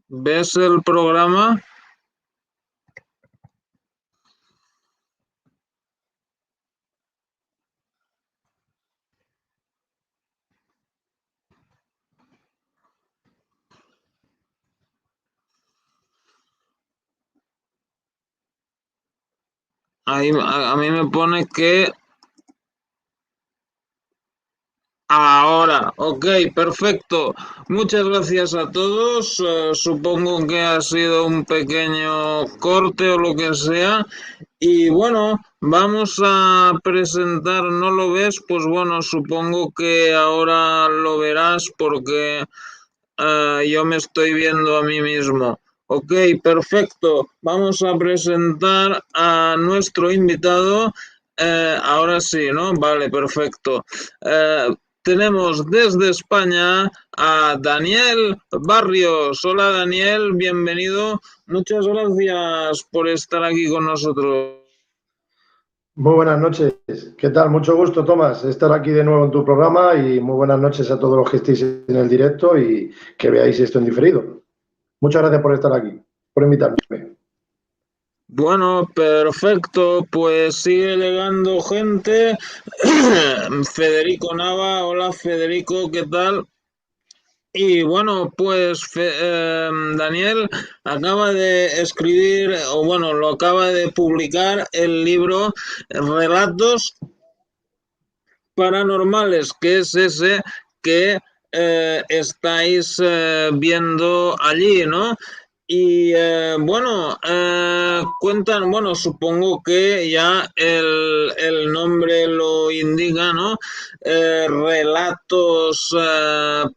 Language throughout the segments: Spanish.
¿Ves el programa? Ahí, a mí me pone que ahora, ok, perfecto. Muchas gracias a todos. Supongo que ha sido un pequeño corte o lo que sea. Y bueno, vamos a presentar, ¿no lo ves? Pues bueno, supongo que ahora lo verás porque yo me estoy viendo a mí mismo. Ok, perfecto. Vamos a presentar a nuestro invitado. Ahora sí, ¿no? Vale, perfecto. Tenemos desde España a Daniel Barrios. Hola Daniel, bienvenido. Muchas gracias por estar aquí con nosotros. Muy buenas noches. ¿Qué tal? Mucho gusto, Tomás, estar aquí de nuevo en tu programa y muy buenas noches a todos los que estéis en el directo y que veáis esto en diferido. Muchas gracias por estar aquí, por invitarme. Bueno, perfecto, pues sigue llegando gente. Federico Nava, hola Federico, ¿qué tal? Y bueno, pues Daniel acaba de escribir, o bueno, lo acaba de publicar el libro Relatos Paranormales, que es ese que estáis viendo allí, ¿no? Y bueno, cuentan, bueno, supongo que ya el nombre lo indica, ¿no? Relatos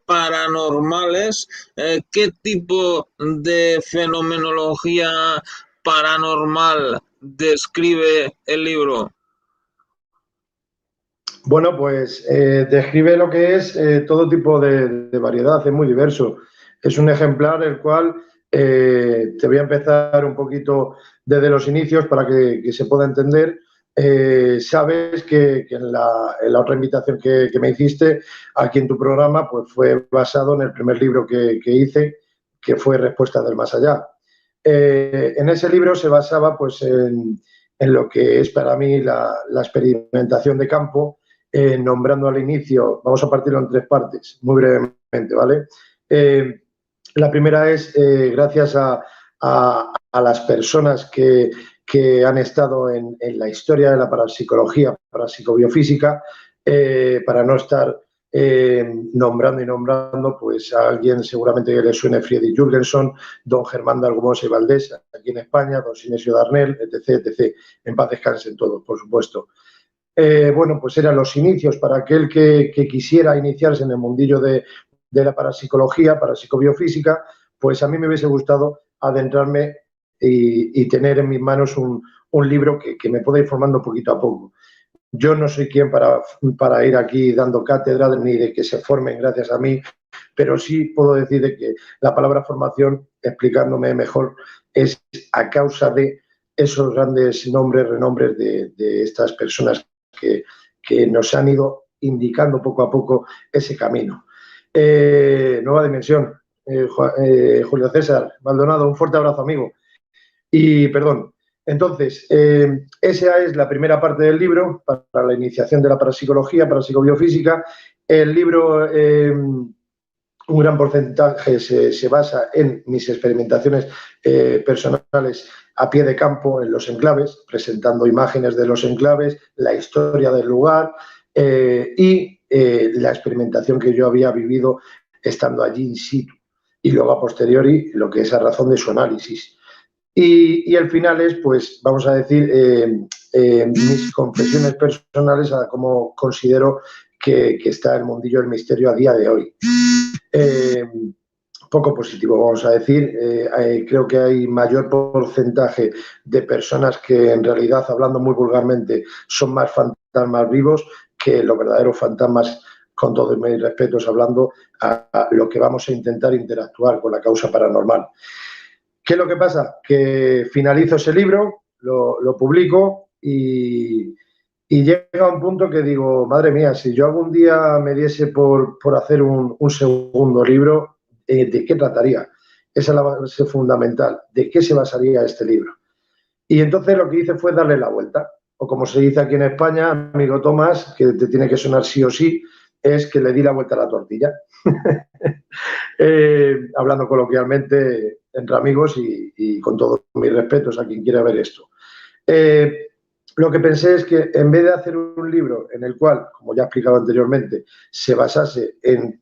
paranormales. ¿Qué tipo de fenomenología paranormal describe el libro? Bueno, pues describe lo que es todo tipo de variedad, es muy diverso. Es un ejemplar el cual te voy a empezar un poquito desde los inicios para que se pueda entender. Sabes que en la otra invitación que me hiciste aquí en tu programa, pues fue basado en el primer libro que hice, que fue Respuesta del Más Allá. En ese libro se basaba pues en lo que es para mí la experimentación de campo, nombrando al inicio, vamos a partirlo en tres partes, muy brevemente, ¿vale? La primera es gracias a las personas que han estado en la historia de la parapsicología, parapsicobiofísica, para no estar nombrando y nombrando, pues a alguien seguramente que le suene Friedrich Jürgensen, don Germán de Argumos y Valdés, aquí en España, don Sinesio Darnell, etc., etc. En paz descansen todos, por supuesto. Bueno, pues eran los inicios para aquel que quisiera iniciarse en el mundillo de la parapsicología, parapsicobiofísica, pues a mí me hubiese gustado adentrarme y tener en mis manos un libro que me pueda ir formando poquito a poco. Yo no soy quien para ir aquí dando cátedra ni de que se formen gracias a mí, pero sí puedo decir de que la palabra formación, explicándome mejor, es a causa de esos grandes nombres, renombres de estas personas que nos han ido indicando poco a poco ese camino. Nueva dimensión. Julio César Maldonado, un fuerte abrazo, amigo. Y perdón. Entonces, esa es la primera parte del libro para la iniciación de la parapsicología, parapsicobiofísica. El libro, un gran porcentaje se basa en mis experimentaciones personales a pie de campo en los enclaves, presentando imágenes de los enclaves, la historia del lugar y la experimentación que yo había vivido estando allí in situ. Y luego, a posteriori, lo que es a razón de su análisis. Y el final es, pues, vamos a decir, mis confesiones personales a cómo considero que está el mundillo del misterio a día de hoy. Poco positivo, vamos a decir. Creo que hay mayor porcentaje de personas que en realidad, hablando muy vulgarmente, son más fantasmas vivos que los verdaderos fantasmas, con todos mis respetos, hablando a lo que vamos a intentar interactuar con la causa paranormal. ¿Qué es lo que pasa? Que finalizo ese libro, lo publico y llega un punto que digo, madre mía, si yo algún día me diese por hacer un segundo libro, de qué trataría. Esa es la base fundamental, de qué se basaría este libro. Y entonces lo que hice fue darle la vuelta, o como se dice aquí en España, amigo Tomás, que te tiene que sonar sí o sí, es que le di la vuelta a la tortilla. Hablando coloquialmente entre amigos y con todos mis respetos a quien quiera ver esto. Lo que pensé es que en vez de hacer un libro en el cual, como ya he explicado anteriormente, se basase en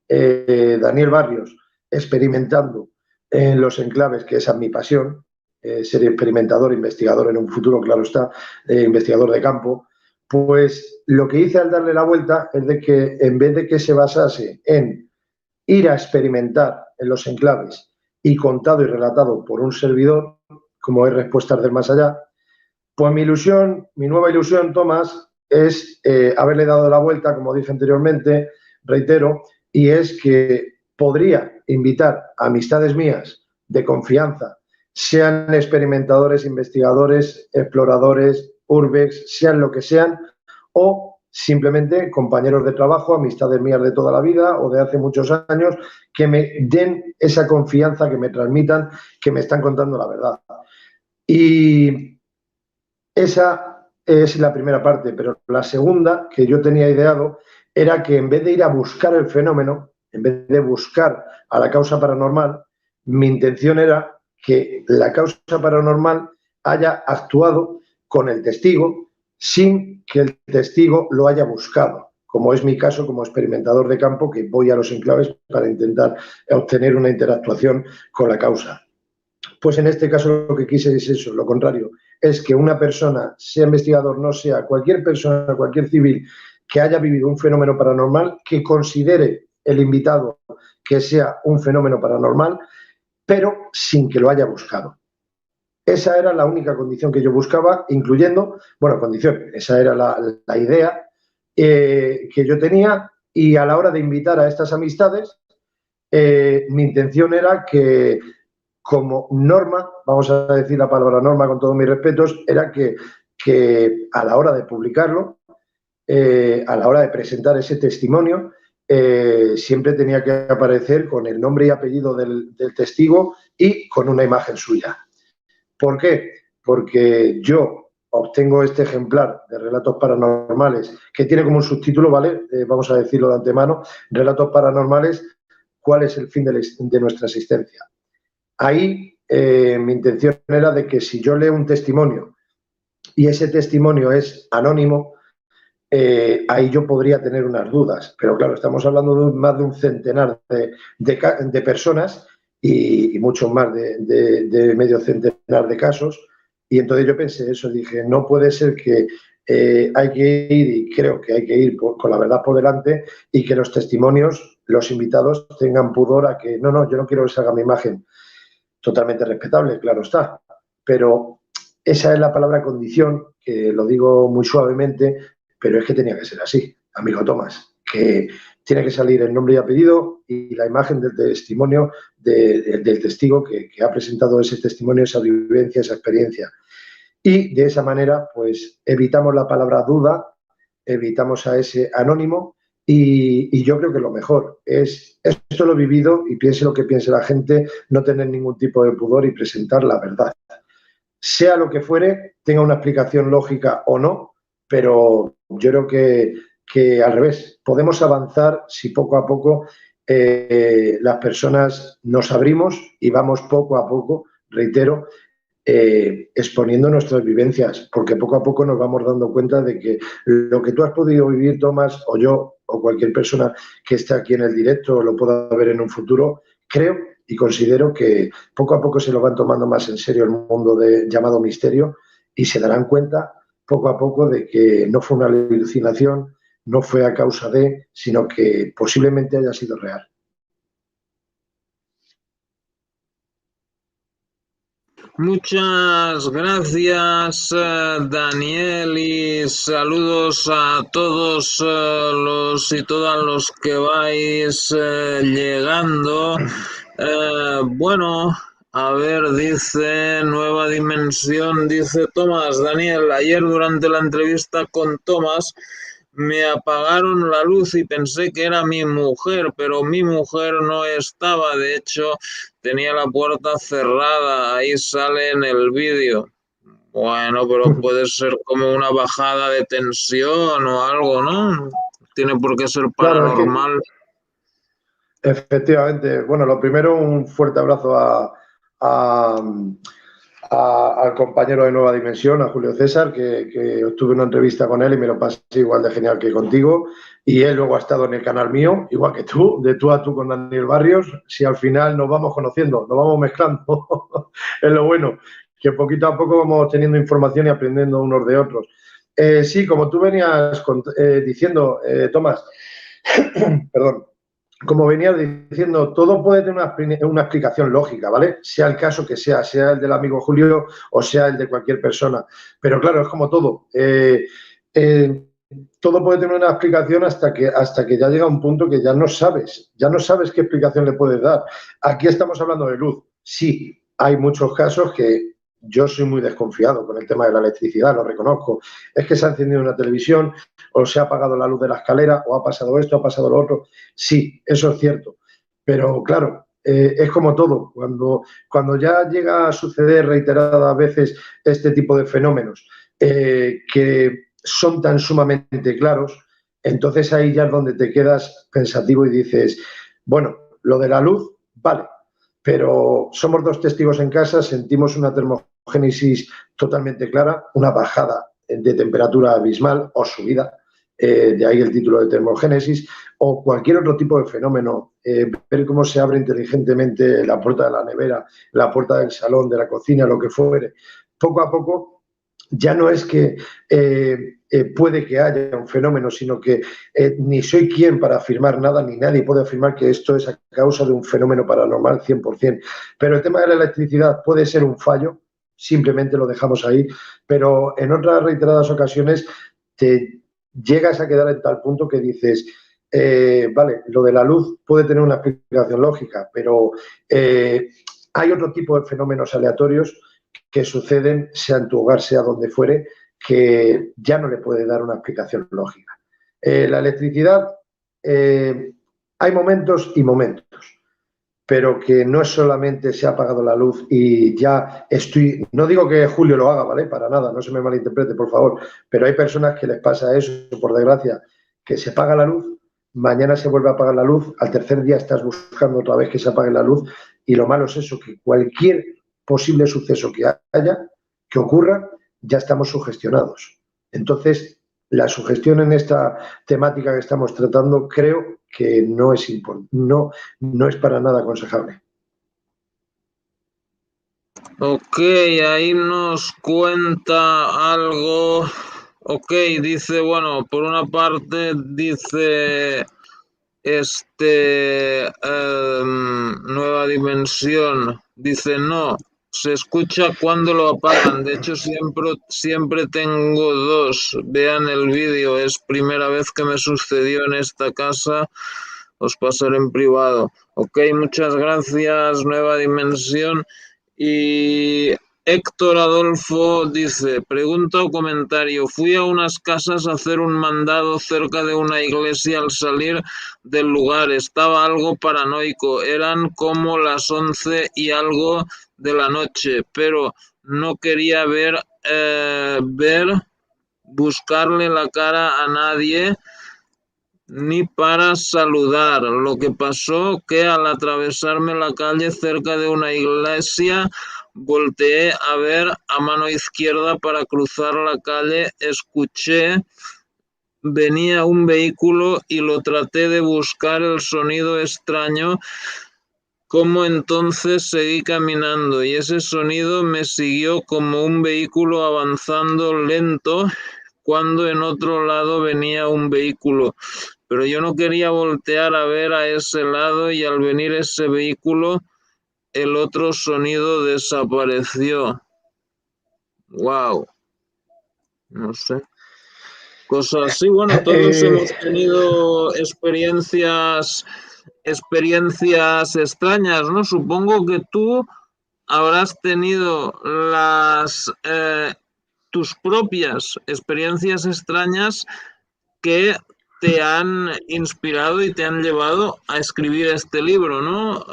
Daniel Barrios experimentando en los enclaves, que esa es mi pasión, ser experimentador, investigador en un futuro, claro está, investigador de campo, pues lo que hice al darle la vuelta es de que en vez de que se basase en ir a experimentar en los enclaves y contado y relatado por un servidor, como es Respuestas del Más Allá, pues mi ilusión, mi nueva ilusión, Tomás, es haberle dado la vuelta, como dije anteriormente, reitero, y es que podría invitar a amistades mías de confianza, sean experimentadores, investigadores, exploradores, urbex, sean lo que sean, o simplemente compañeros de trabajo, amistades mías de toda la vida o de hace muchos años, que me den esa confianza, que me transmitan, que me están contando la verdad. Y esa es la primera parte, pero la segunda que yo tenía ideado era que en vez de ir a buscar el fenómeno, en vez de buscar a la causa paranormal, mi intención era que la causa paranormal haya actuado con el testigo sin que el testigo lo haya buscado, como es mi caso como experimentador de campo, que voy a los enclaves para intentar obtener una interactuación con la causa. Pues en este caso lo que quise es eso, lo contrario, es que una persona, sea investigador, no sea, cualquier persona, cualquier civil que haya vivido un fenómeno paranormal, que considere el invitado que sea un fenómeno paranormal, pero sin que lo haya buscado. Esa era la única condición que yo buscaba, incluyendo, bueno, condición, esa era la idea que yo tenía, y a la hora de invitar a estas amistades, mi intención era que como norma, vamos a decir la palabra norma con todos mis respetos, era que a la hora de publicarlo, a la hora de presentar ese testimonio, siempre tenía que aparecer con el nombre y apellido del testigo y con una imagen suya. ¿Por qué? Porque yo obtengo este ejemplar de Relatos Paranormales, que tiene como un subtítulo, ¿vale? Vamos a decirlo de antemano, Relatos Paranormales, ¿cuál es el fin de nuestra existencia? Ahí mi intención era de que si yo leo un testimonio y ese testimonio es anónimo, ahí yo podría tener unas dudas. Pero claro, estamos hablando de más de un centenar de personas y mucho más de medio centenar de casos. Y entonces yo pensé eso, dije, no puede ser que hay que ir, y creo que hay que ir con la verdad por delante, y que los testimonios, los invitados, tengan pudor a que, no, yo no quiero que se haga mi imagen. Totalmente respetable, claro está, pero esa es la palabra condición, que lo digo muy suavemente, pero es que tenía que ser así, amigo Tomás, que tiene que salir el nombre y apellido y la imagen del testimonio del testigo que ha presentado ese testimonio, esa vivencia, esa experiencia. Y de esa manera, pues evitamos la palabra duda, evitamos a ese anónimo. Y yo creo que lo mejor es, esto lo he vivido y piense lo que piense la gente, no tener ningún tipo de pudor y presentar la verdad. Sea lo que fuere, tenga una explicación lógica o no, pero yo creo que al revés, podemos avanzar si poco a poco las personas nos abrimos y vamos poco a poco, reitero, exponiendo nuestras vivencias, porque poco a poco nos vamos dando cuenta de que lo que tú has podido vivir, Tomás, o yo, o cualquier persona que esté aquí en el directo o lo pueda ver en un futuro, creo y considero que poco a poco se lo van tomando más en serio el mundo llamado misterio, y se darán cuenta poco a poco de que no fue una alucinación, no fue a causa de, sino que posiblemente haya sido real. Muchas gracias, Daniel, y saludos a todos los y todas los que vais llegando. Bueno, a ver, dice Nueva Dimensión, dice Tomás, Daniel, ayer durante la entrevista con Tomás me apagaron la luz y pensé que era mi mujer, pero mi mujer no estaba, de hecho tenía la puerta cerrada, ahí sale en el vídeo. Bueno, pero puede ser como una bajada de tensión o algo, ¿no? Tiene por qué ser Claro, es que paranormal. efectivamente, bueno, lo primero, un fuerte abrazo a, al compañero de Nueva Dimensión, a Julio César, que obtuve una entrevista con él y me lo pasé igual de genial que contigo. Y él luego ha estado en el canal mío, igual que tú, de tú a tú con Daniel Barrios. Si al final nos vamos conociendo, nos vamos mezclando, es lo bueno, que poquito a poco vamos teniendo información y aprendiendo unos de otros. Sí, como tú venías diciendo, Tomás, perdón, como venías diciendo, todo puede tener una explicación lógica, ¿vale? Sea el caso que sea, sea el del amigo Julio o sea el de cualquier persona. Pero claro, es como todo. Todo puede tener una explicación hasta que ya llega un punto que ya no sabes qué explicación le puedes dar. Aquí estamos hablando de luz. Sí, hay muchos casos que yo soy muy desconfiado con el tema de la electricidad, lo reconozco. Es que se ha encendido una televisión o se ha apagado la luz de la escalera o ha pasado esto, ha pasado lo otro. Sí, eso es cierto. Pero claro, es como todo. Cuando ya llega a suceder reiteradas veces este tipo de fenómenos que son tan sumamente claros, entonces ahí ya es donde te quedas pensativo y dices, bueno, lo de la luz, vale, pero somos dos testigos en casa, sentimos una termogénesis totalmente clara, una bajada de temperatura abismal o subida, de ahí el título de termogénesis, o cualquier otro tipo de fenómeno, ver cómo se abre inteligentemente la puerta de la nevera, la puerta del salón, de la cocina, lo que fuere, poco a poco ya no es que puede que haya un fenómeno, sino que ni soy quien para afirmar nada, ni nadie puede afirmar que esto es a causa de un fenómeno paranormal 100%. Pero el tema de la electricidad puede ser un fallo, simplemente lo dejamos ahí, pero en otras reiteradas ocasiones te llegas a quedar en tal punto que dices, vale, lo de la luz puede tener una explicación lógica, pero hay otro tipo de fenómenos aleatorios que suceden, sea en tu hogar, sea donde fuere, que ya no le puede dar una explicación lógica. La electricidad, hay momentos y momentos, pero que no es solamente se ha apagado la luz y ya estoy, no digo que Julio lo haga, ¿vale? Para nada, no se me malinterprete, por favor, pero hay personas que les pasa eso, por desgracia, que se apaga la luz, mañana se vuelve a apagar la luz, al tercer día estás buscando otra vez que se apague la luz y lo malo es eso, que cualquier posible suceso que haya, que ocurra, ya estamos sugestionados. Entonces, la sugestión en esta temática que estamos tratando creo que no es no es para nada aconsejable. Ok, ahí nos cuenta algo. Ok, dice, bueno, por una parte dice Nueva Dimensión, dice no, se escucha cuando lo apagan, de hecho siempre tengo dos, vean el vídeo, es primera vez que me sucedió en esta casa, os pasaré en privado. Ok, muchas gracias Nueva Dimensión. Y Héctor Adolfo dice, pregunta o comentario, fui a unas casas a hacer un mandado cerca de una iglesia. Al salir del lugar estaba algo paranoico, eran como las 11 y algo de la noche, pero no quería buscarle la cara a nadie ni para saludar. Lo que pasó que al atravesarme la calle cerca de una iglesia, volteé a ver a mano izquierda para cruzar la calle, escuché, venía un vehículo y lo traté de buscar el sonido extraño, como entonces seguí caminando y ese sonido me siguió como un vehículo avanzando lento cuando en otro lado venía un vehículo, pero yo no quería voltear a ver a ese lado y al venir ese vehículo el otro sonido desapareció. Wow, no sé. Cosas así, bueno, todos hemos tenido experiencias extrañas, ¿no? Supongo que tú habrás tenido tus propias experiencias extrañas que te han inspirado y te han llevado a escribir este libro, ¿no?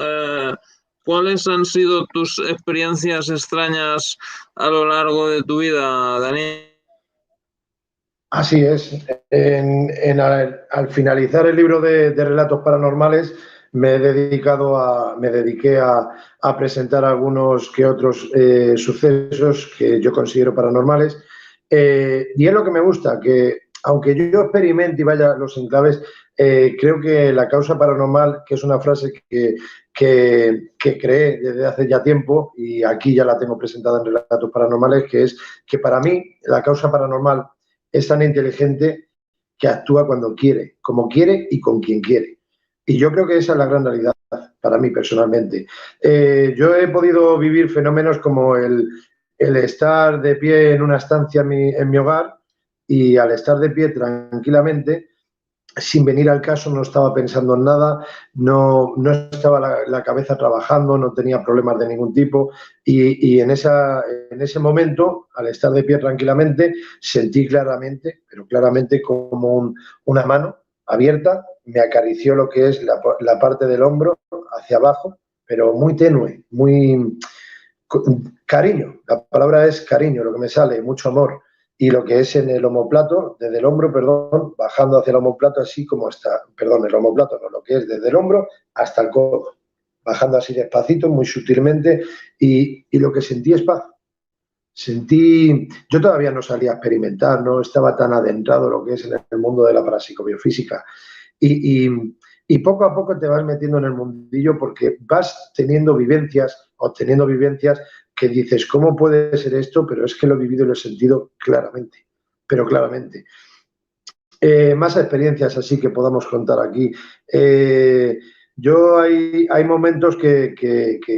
¿Cuáles han sido tus experiencias extrañas a lo largo de tu vida, Daniel? Así es. Al finalizar el libro de relatos paranormales, me dediqué a presentar algunos que otros sucesos que yo considero paranormales. Y es lo que me gusta, que aunque yo experimente y vaya a los enclaves, creo que la causa paranormal, que es una frase que creé desde hace ya tiempo, y aquí ya la tengo presentada en relatos paranormales, que es que para mí la causa paranormal es tan inteligente que actúa cuando quiere, como quiere y con quien quiere. Y yo creo que esa es la gran realidad para mí personalmente. Yo he podido vivir fenómenos como el estar de pie en una estancia en mi hogar y al estar de pie tranquilamente, sin venir al caso, no estaba pensando en nada, no estaba la cabeza trabajando, no tenía problemas de ningún tipo y en ese momento, al estar de pie tranquilamente, sentí claramente, pero claramente como una mano abierta, me acarició lo que es la parte del hombro hacia abajo, pero muy tenue, muy cariño, la palabra es cariño, lo que me sale, mucho amor. Y lo que es en el omóplato, desde el hombro, perdón, bajando hacia el omóplato, así como está, perdón, el omóplato no, lo que es desde el hombro hasta el codo, bajando así despacito, muy sutilmente, y lo que sentí es paz. Yo todavía no salía a experimentar, no estaba tan adentrado lo que es en el mundo de la parapsicobiofísica. Y, y poco a poco te vas metiendo en el mundillo porque vas teniendo vivencias, obteniendo vivencias que dices, ¿cómo puede ser esto? Pero es que lo he vivido y lo he sentido claramente, pero claramente. Más experiencias así que podamos contar aquí. Yo hay momentos que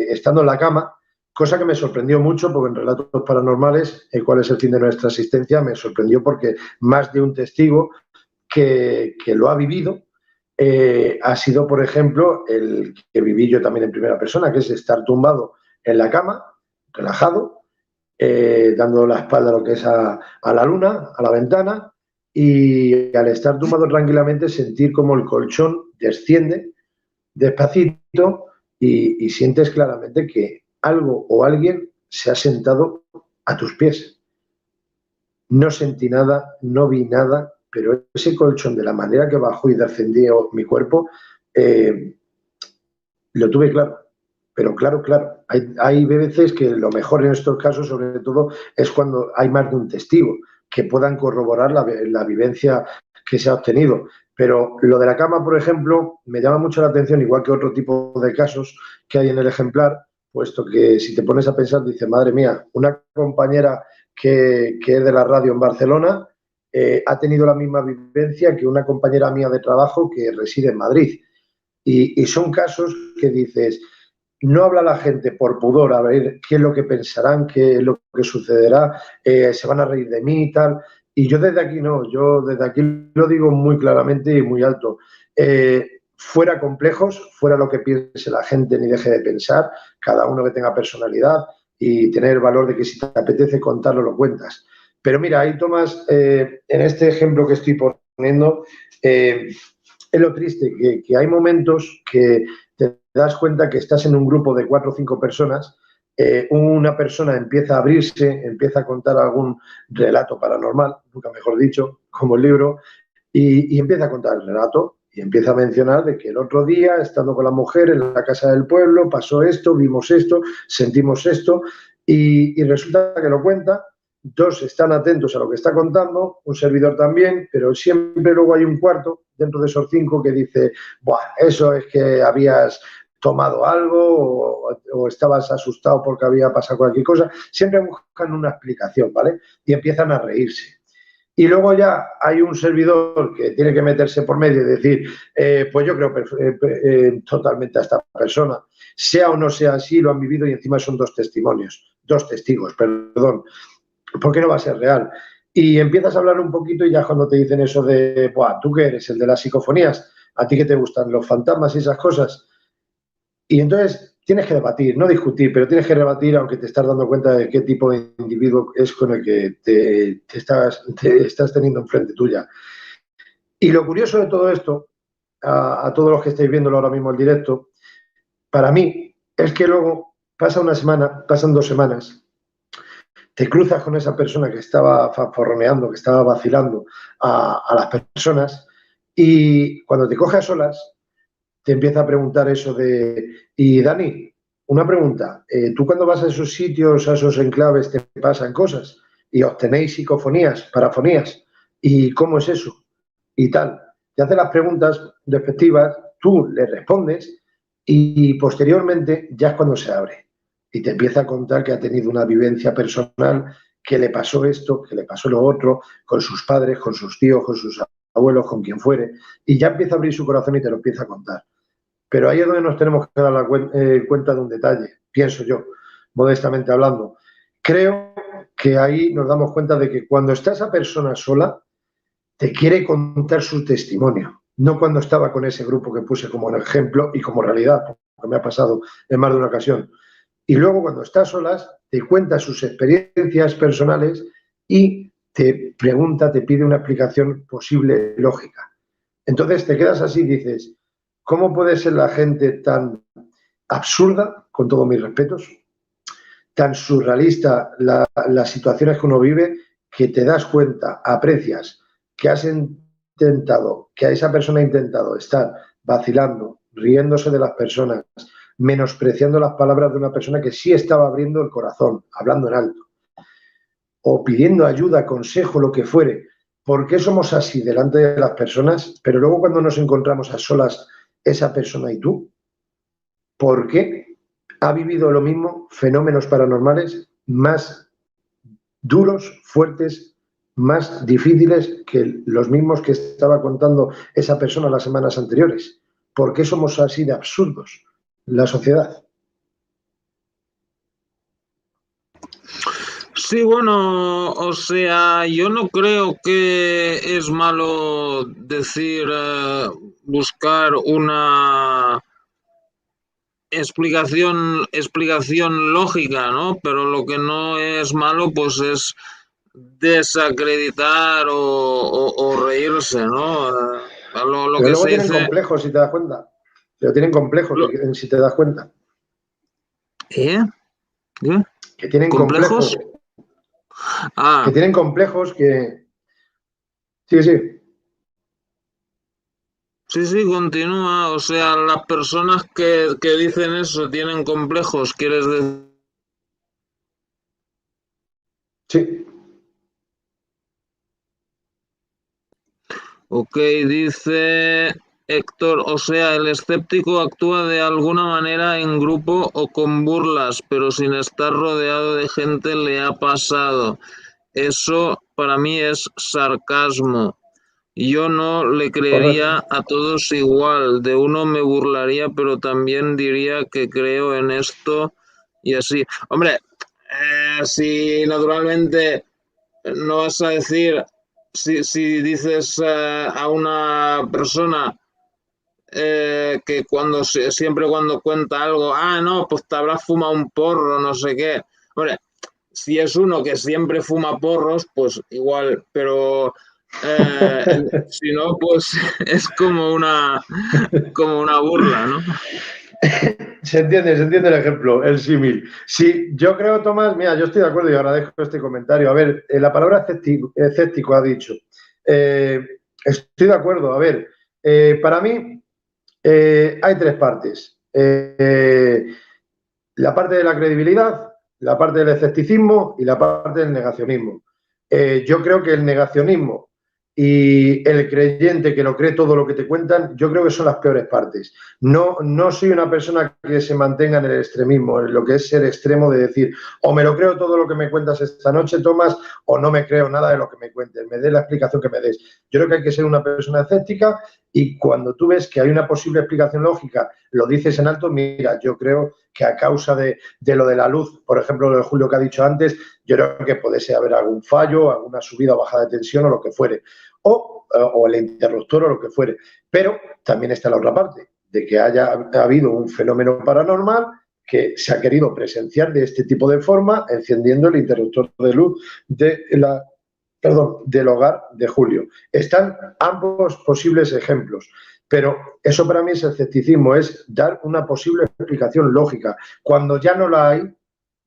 estando en la cama, cosa que me sorprendió mucho porque en Relatos Paranormales, cuál es el fin de nuestra existencia, me sorprendió porque más de un testigo que lo ha vivido ha sido, por ejemplo, el que viví yo también en primera persona, que es estar tumbado en la cama, relajado, dando la espalda a lo que es a la luna, a la ventana, y al estar tumbado tranquilamente sentir como el colchón desciende despacito y sientes claramente que algo o alguien se ha sentado a tus pies. No sentí nada, no vi nada, pero ese colchón de la manera que bajó y descendió mi cuerpo, lo tuve claro. Pero claro, claro, hay veces que lo mejor en estos casos, sobre todo, es cuando hay más de un testigo que puedan corroborar la vivencia que se ha obtenido. Pero lo de la cama, por ejemplo, me llama mucho la atención, igual que otro tipo de casos que hay en el ejemplar, puesto que si te pones a pensar, dice, madre mía, una compañera que es de la radio en Barcelona ha tenido la misma vivencia que una compañera mía de trabajo que reside en Madrid. Y son casos que dices, no habla la gente por pudor, a ver qué es lo que pensarán, qué es lo que sucederá, se van a reír de mí y tal. Y yo desde aquí no, yo desde aquí lo digo muy claramente y muy alto. Fuera complejos, fuera lo que piense la gente ni deje de pensar, cada uno que tenga personalidad y tener el valor de que si te apetece contarlo, lo cuentas. Pero mira, ahí tomas, en este ejemplo que estoy poniendo, es lo triste, que hay momentos que te das cuenta que estás en un grupo de 4 o 5 personas, una persona empieza a abrirse, empieza a contar algún relato paranormal, nunca mejor dicho, como el libro, y empieza a contar el relato y empieza a mencionar de que el otro día, estando con la mujer en la casa del pueblo, pasó esto, vimos esto, sentimos esto, y resulta que lo cuenta. Dos están atentos a lo que está contando, un servidor también, pero siempre luego hay un cuarto dentro de esos 5 que dice, buah, eso es que habías tomado algo o estabas asustado porque había pasado cualquier cosa. Siempre buscan una explicación, ¿vale? Y empiezan a reírse. Y luego ya hay un servidor que tiene que meterse por medio y decir, pues yo creo totalmente a esta persona, sea o no sea así, lo han vivido y encima son 2 testigos, perdón. ¿Por qué no va a ser real? Y empiezas a hablar un poquito y ya cuando te dicen eso de, buah, ¿tú qué eres? ¿El de las psicofonías? ¿A ti qué te gustan los fantasmas y esas cosas? Y entonces tienes que debatir, no discutir, pero tienes que debatir aunque te estás dando cuenta de qué tipo de individuo es con el que te estás teniendo enfrente tuya. Y lo curioso de todo esto, a todos los que estáis viéndolo ahora mismo en directo, para mí es que luego pasa una semana, pasan 2 semanas, te cruzas con esa persona que estaba fanforroneando, que estaba vacilando a las personas, y cuando te coge a solas, te empieza a preguntar eso de, y Dani, una pregunta, tú cuando vas a esos sitios, a esos enclaves, te pasan cosas y obtenéis psicofonías, parafonías, ¿y cómo es eso? Y tal. Te hace las preguntas respectivas, tú le respondes y posteriormente ya es cuando se abre y te empieza a contar que ha tenido una vivencia personal, que le pasó esto, que le pasó lo otro, con sus padres, con sus tíos, con sus abuelos, con quien fuere, y ya empieza a abrir su corazón y te lo empieza a contar. Pero ahí es donde nos tenemos que dar cuenta de un detalle, pienso yo, modestamente hablando. Creo que ahí nos damos cuenta de que cuando está esa persona sola, te quiere contar su testimonio, no cuando estaba con ese grupo que puse como ejemplo y como realidad, porque me ha pasado en más de una ocasión. Y luego cuando está a solas, te cuenta sus experiencias personales y te pregunta, te pide una explicación posible, lógica. Entonces te quedas así y dices, ¿cómo puede ser la gente tan absurda, con todos mis respetos, tan surrealista las situaciones que uno vive, que te das cuenta, aprecias que has intentado, que a esa persona ha intentado estar vacilando, riéndose de las personas, menospreciando las palabras de una persona que sí estaba abriendo el corazón, hablando en alto, o pidiendo ayuda, consejo, lo que fuere? ¿Por qué somos así delante de las personas, pero luego cuando nos encontramos a solas, esa persona y tú? ¿Por qué ha vivido lo mismo, fenómenos paranormales más duros, fuertes, más difíciles que los mismos que estaba contando esa persona las semanas anteriores? ¿Por qué somos así de absurdos, la sociedad? Sí, bueno, o sea, yo no creo que es malo decir, buscar una explicación lógica, ¿no? Pero lo que no es malo, pues es desacreditar o reírse, ¿no? Lo Pero que luego se tienen dice... complejos, si te das cuenta. Pero tienen complejos, Lo, si te das cuenta. ¿eh? ¿Qué? Que tienen ¿Complejos? complejos, que Ah, tienen complejos que... Sí, sí. sí, sí, continúa. O sea, las personas que dicen eso tienen complejos, ¿quieres decir? Sí, Ok, dice Héctor, o sea, el escéptico actúa de alguna manera en grupo o con burlas, pero sin estar rodeado de gente le ha pasado. Eso para mí es sarcasmo. Yo no le creería correcto. a todos igual, de uno me burlaría, pero también diría que creo en esto y así. Hombre, si naturalmente no vas a decir, si dices, a una persona, que siempre cuando cuenta algo, no, pues te habrás fumado un porro, no sé qué. Hombre, si es uno que siempre fuma porros, pues igual, pero si no, pues es como una burla, ¿no? Se entiende el ejemplo, el símil. Sí, yo creo, Tomás, mira, yo estoy de acuerdo y agradezco este comentario. A ver, la palabra escéptico ha dicho. Eh, Estoy de acuerdo. A ver, para mí hay tres partes. La parte de la credibilidad, la parte del escepticismo y la parte del negacionismo. Yo creo que el negacionismo y el creyente que lo cree todo lo que te cuentan, yo creo que son las peores partes. No soy una persona que se mantenga en el extremismo, en lo que es ser extremo de decir, o me lo creo todo lo que me cuentas esta noche, Tomás, o no me creo nada de lo que me cuentes, me dé la explicación que me des. Yo creo que hay que ser una persona escéptica y cuando tú ves que hay una posible explicación lógica, lo dices en alto, mira, yo creo que a causa de lo de la luz, por ejemplo, lo de Julio que ha dicho antes, yo creo que puede haber algún fallo, alguna subida o bajada de tensión o lo que fuere, o el interruptor o lo que fuere. Pero también está la otra parte, de que ha habido un fenómeno paranormal que se ha querido presenciar de este tipo de forma, encendiendo el interruptor de luz de la perdón, del hogar de Julio. Están ambos posibles ejemplos, pero eso para mí es escepticismo, es dar una posible explicación lógica. Cuando ya no la hay,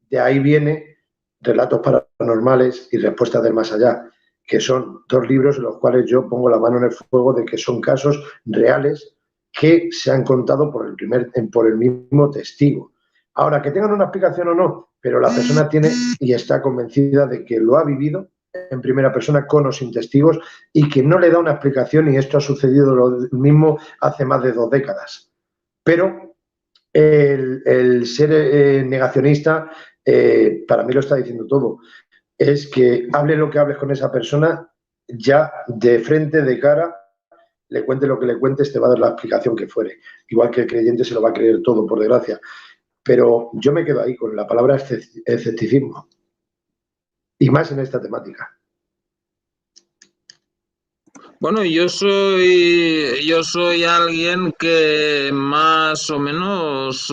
de ahí viene Relatos Paranormales y Respuestas del Más Allá, que son dos libros en los cuales yo pongo la mano en el fuego de que son casos reales que se han contado por el mismo testigo. Ahora, que tengan una explicación o no, pero la persona tiene y está convencida de que lo ha vivido en primera persona con o sin testigos y que no le da una explicación, y esto ha sucedido lo mismo hace más de 2 décadas. Pero el ser negacionista, para mí lo está diciendo todo, es que hable lo que hables con esa persona, ya de frente, de cara, le cuente lo que le cuentes, te va a dar la explicación que fuere. Igual que el creyente se lo va a creer todo, por desgracia. Pero yo me quedo ahí con la palabra escepticismo, y más en esta temática. Bueno, yo soy alguien que más o menos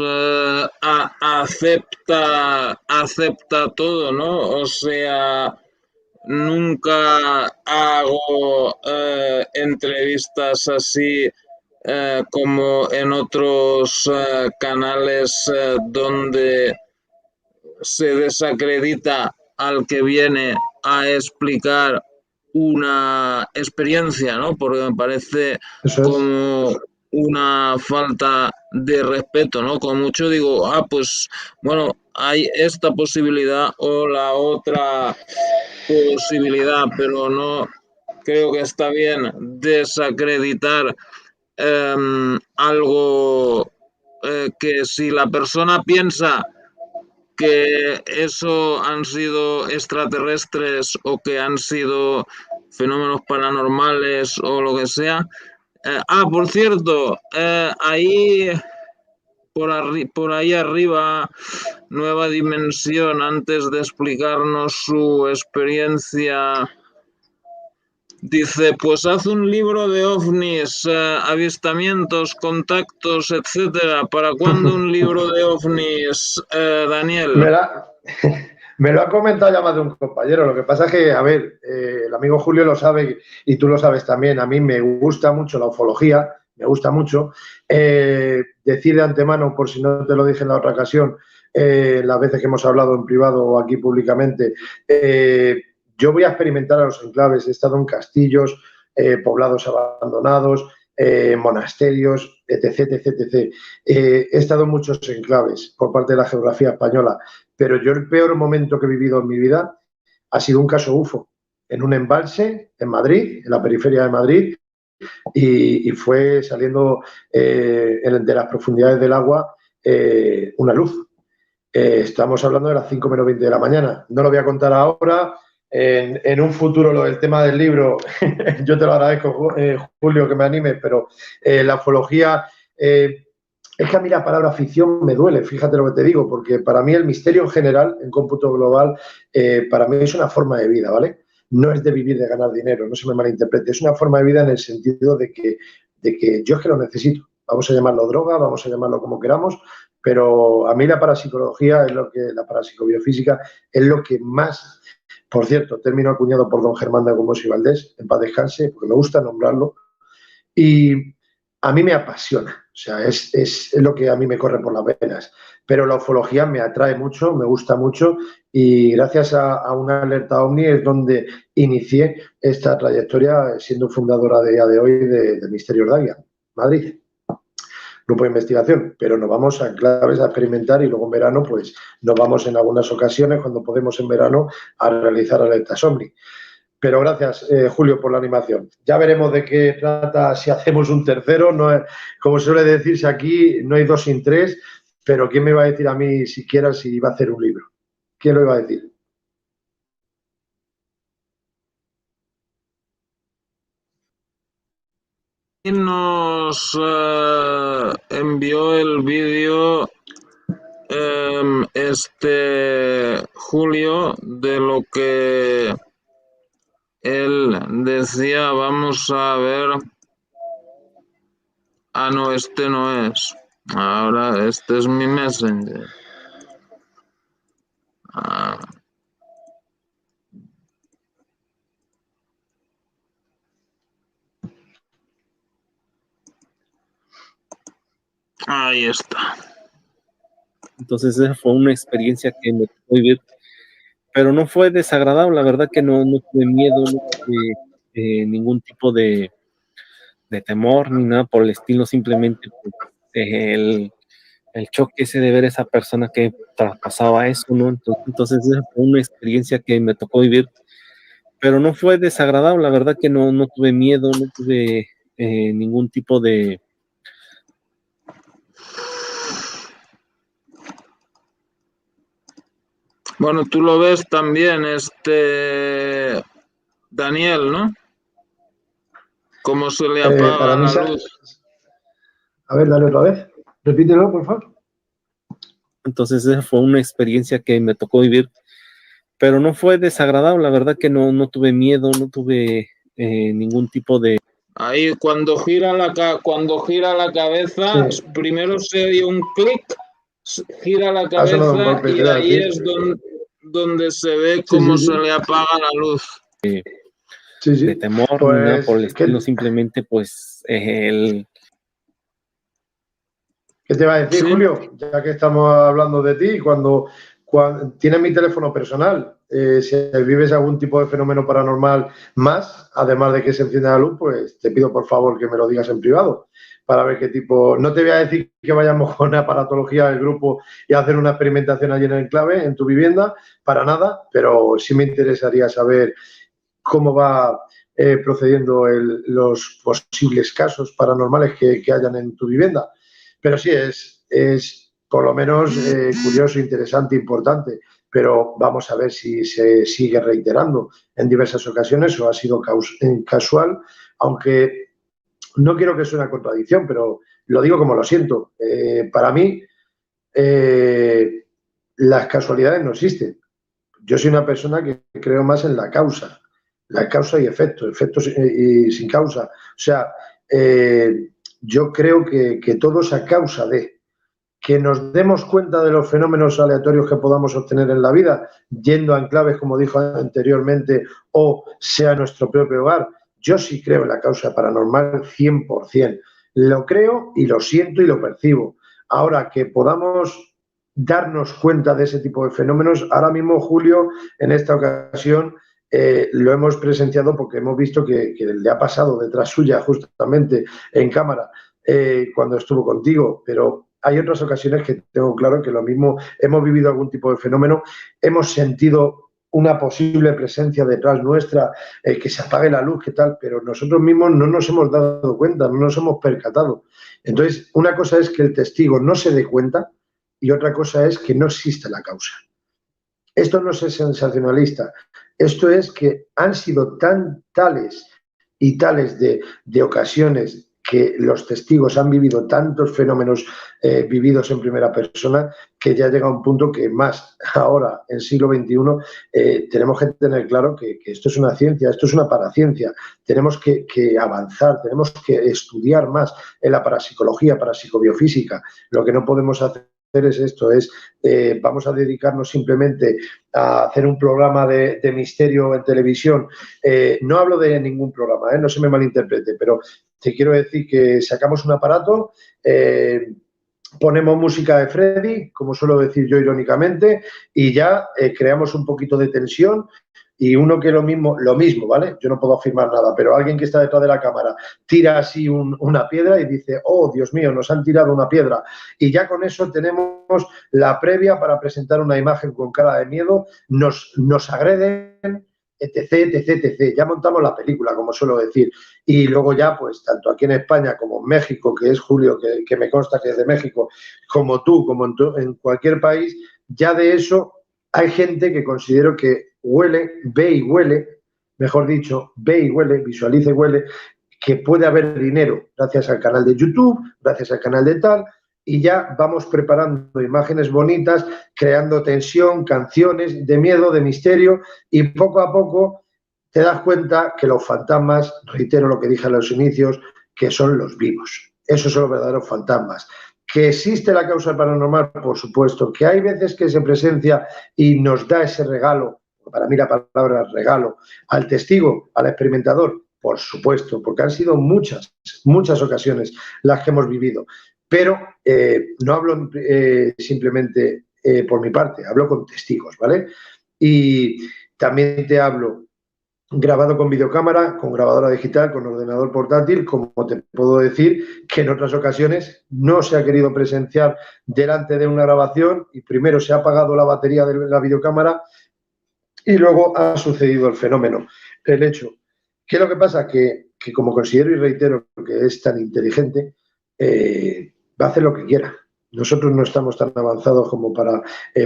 acepta todo, ¿no? O sea, nunca hago entrevistas así como en otros canales donde se desacredita al que viene a explicar una experiencia, ¿no? Porque me parece Eso es. como una falta de respeto, ¿no? Como mucho digo, pues bueno, hay esta posibilidad o la otra posibilidad, pero no creo que está bien desacreditar algo que si la persona piensa que eso han sido extraterrestres o que han sido fenómenos paranormales o lo que sea. Por cierto, ahí por ahí arriba, Nueva Dimensión, antes de explicarnos su experiencia, dice, pues haz un libro de ovnis, avistamientos, contactos, etcétera. ¿Para cuándo un libro de ovnis, Daniel? Me, la, me lo ha comentado ya más de un compañero. Lo que pasa es que, a ver, el amigo Julio lo sabe y tú lo sabes también. A mí me gusta mucho la ufología, me gusta mucho. Decir de antemano, por si no te lo dije en la otra ocasión, las veces que hemos hablado en privado o aquí públicamente, yo voy a experimentar a los enclaves. He estado en castillos, poblados abandonados, monasterios, etc, etc, etc. He estado en muchos enclaves por parte de la geografía española, pero yo el peor momento que he vivido en mi vida ha sido un caso UFO, en un embalse en Madrid, en la periferia de Madrid, y fue saliendo de las profundidades del agua una luz. Estamos hablando de las 5 menos 20 de la mañana. No lo voy a contar ahora. En un futuro, el tema del libro, yo te lo agradezco, Julio, que me animes, pero la ufología, es que a mí la palabra ficción me duele, fíjate lo que te digo, porque para mí el misterio en general, en cómputo global, para mí es una forma de vida, ¿vale? No es de vivir, de ganar dinero, no se me malinterprete, es una forma de vida en el sentido de que yo es que lo necesito. Vamos a llamarlo droga, vamos a llamarlo como queramos, pero a mí la parapsicología es la parapsicobiofísica es lo que más, por cierto, término acuñado por don Germán de Gomos y Valdés, en paz descanse, porque me gusta nombrarlo, y a mí me apasiona, o sea, es lo que a mí me corre por las venas, pero la ufología me atrae mucho, me gusta mucho, y gracias a una alerta OVNI es donde inicié esta trayectoria siendo fundadora de día de hoy de Misterio Ordalia, Madrid. Grupo de investigación, pero nos vamos a enclaves a experimentar y luego en verano, pues nos vamos en algunas ocasiones, cuando podemos en verano, a realizar alertas OVNI. Pero gracias, Julio, por la animación. Ya veremos de qué trata si hacemos un tercero. No es, como suele decirse aquí, no hay 2 sin 3, pero ¿quién me va a decir a mí siquiera si iba a hacer un libro? ¿Quién lo iba a decir? Nos envió el vídeo Julio de lo que él decía. Vamos a ver. No, este no es. Ahora, este es mi Messenger. Ahí está. Entonces esa fue una experiencia que me tocó vivir, pero no fue desagradable, la verdad que no tuve miedo, no tuve ningún tipo de temor ni nada por el estilo, simplemente pues, el choque ese de ver a esa persona que traspasaba eso, ¿no? Entonces esa fue una experiencia que me tocó vivir, pero no fue desagradable, la verdad que no tuve miedo, no tuve ningún tipo de... Bueno, tú lo ves también, Daniel, ¿no? Cómo se le apaga para mí, la luz. A ver, dale otra vez. Repítelo, por favor. Entonces esa fue una experiencia que me tocó vivir, pero no fue desagradable, la verdad que no tuve miedo, no tuve ningún tipo de... Ahí cuando gira la cabeza, Sí. primero se dio un clic, gira la Ha sonado un cabeza golpe, te y iba a ahí decir. es donde se ve Sí, cómo sí, se sí. le apaga la luz. Sí, sí. de temor ni nada Pues, por el estilo, simplemente pues ¿qué te iba a decir, Sí. Julio? Ya que estamos hablando de ti, cuando tienes mi teléfono personal, si vives algún tipo de fenómeno paranormal más, además de que se encienda la luz, pues te pido por favor que me lo digas en privado para ver qué tipo. No te voy a decir que vayamos con aparatología del grupo y hacer una experimentación allí en el enclave, en tu vivienda, para nada, pero sí me interesaría saber cómo va procediendo los posibles casos paranormales que hayan en tu vivienda. Pero sí, es por lo menos curioso, interesante, importante, pero vamos a ver si se sigue reiterando en diversas ocasiones o ha sido casual, aunque no quiero que sea una contradicción, pero lo digo como lo siento. Para mí, las casualidades no existen. Yo soy una persona que creo más en la causa y efectos y sin causa. O sea, yo creo que todo es a causa de que nos demos cuenta de los fenómenos aleatorios que podamos obtener en la vida, yendo a enclaves, como dijo anteriormente, o sea nuestro propio hogar. Yo sí creo en la causa paranormal 100%. Lo creo y lo siento y lo percibo. Ahora, que podamos darnos cuenta de ese tipo de fenómenos, ahora mismo, Julio, en esta ocasión, lo hemos presenciado porque hemos visto que le ha pasado detrás suya, justamente en cámara, cuando estuvo contigo, pero hay otras ocasiones que tengo claro que lo mismo, hemos vivido algún tipo de fenómeno, hemos sentido una posible presencia detrás nuestra, que se apague la luz, que tal, pero nosotros mismos no nos hemos dado cuenta, no nos hemos percatado. Entonces, una cosa es que el testigo no se dé cuenta y otra cosa es que no existe la causa. Esto no es sensacionalista, esto es que han sido tan tales y tales de ocasiones que los testigos han vivido tantos fenómenos vividos en primera persona que ya llega un punto que más ahora, en siglo XXI, tenemos que tener claro que esto es una ciencia, esto es una paraciencia. Tenemos que avanzar, tenemos que estudiar más en la parapsicología, parapsicobiofísica. Lo que no podemos hacer es esto, vamos a dedicarnos simplemente a hacer un programa de misterio en televisión. No hablo de ningún programa, no se me malinterprete, pero te quiero decir que sacamos un aparato, ponemos música de Freddy, como suelo decir yo irónicamente, y ya creamos un poquito de tensión. Y uno que lo mismo, ¿vale? Yo no puedo afirmar nada, pero alguien que está detrás de la cámara tira así una piedra y dice, oh, Dios mío, nos han tirado una piedra. Y ya con eso tenemos la previa para presentar una imagen con cara de miedo, nos agreden, etc, etc, etc. Ya montamos la película, como suelo decir. Y luego ya, pues, tanto aquí en España como en México, que es Julio, que me consta que es de México, como tú, como en cualquier país, ya de eso hay gente que considero que ve y huele, mejor dicho, ve y huele, visualiza y huele, que puede haber dinero gracias al canal de YouTube, gracias al canal de tal, y ya vamos preparando imágenes bonitas, creando tensión, canciones de miedo, de misterio, y poco a poco te das cuenta que los fantasmas, reitero lo que dije a los inicios, que son los vivos. Esos son los verdaderos fantasmas. ¿Que existe la causa paranormal? Por supuesto. ¿Que hay veces que se presencia y nos da ese regalo? Para mí la palabra regalo. ¿Al testigo? ¿Al experimentador? Por supuesto, porque han sido muchas ocasiones las que hemos vivido. pero no hablo simplemente por mi parte, hablo con testigos, ¿vale? Y también te hablo grabado con videocámara, con grabadora digital, con ordenador portátil, como te puedo decir que en otras ocasiones no se ha querido presenciar delante de una grabación y primero se ha apagado la batería de la videocámara y luego ha sucedido el fenómeno, el hecho. ¿Qué es lo que pasa? Que como considero y reitero que es tan inteligente, va a hacer lo que quiera. Nosotros no estamos tan avanzados como para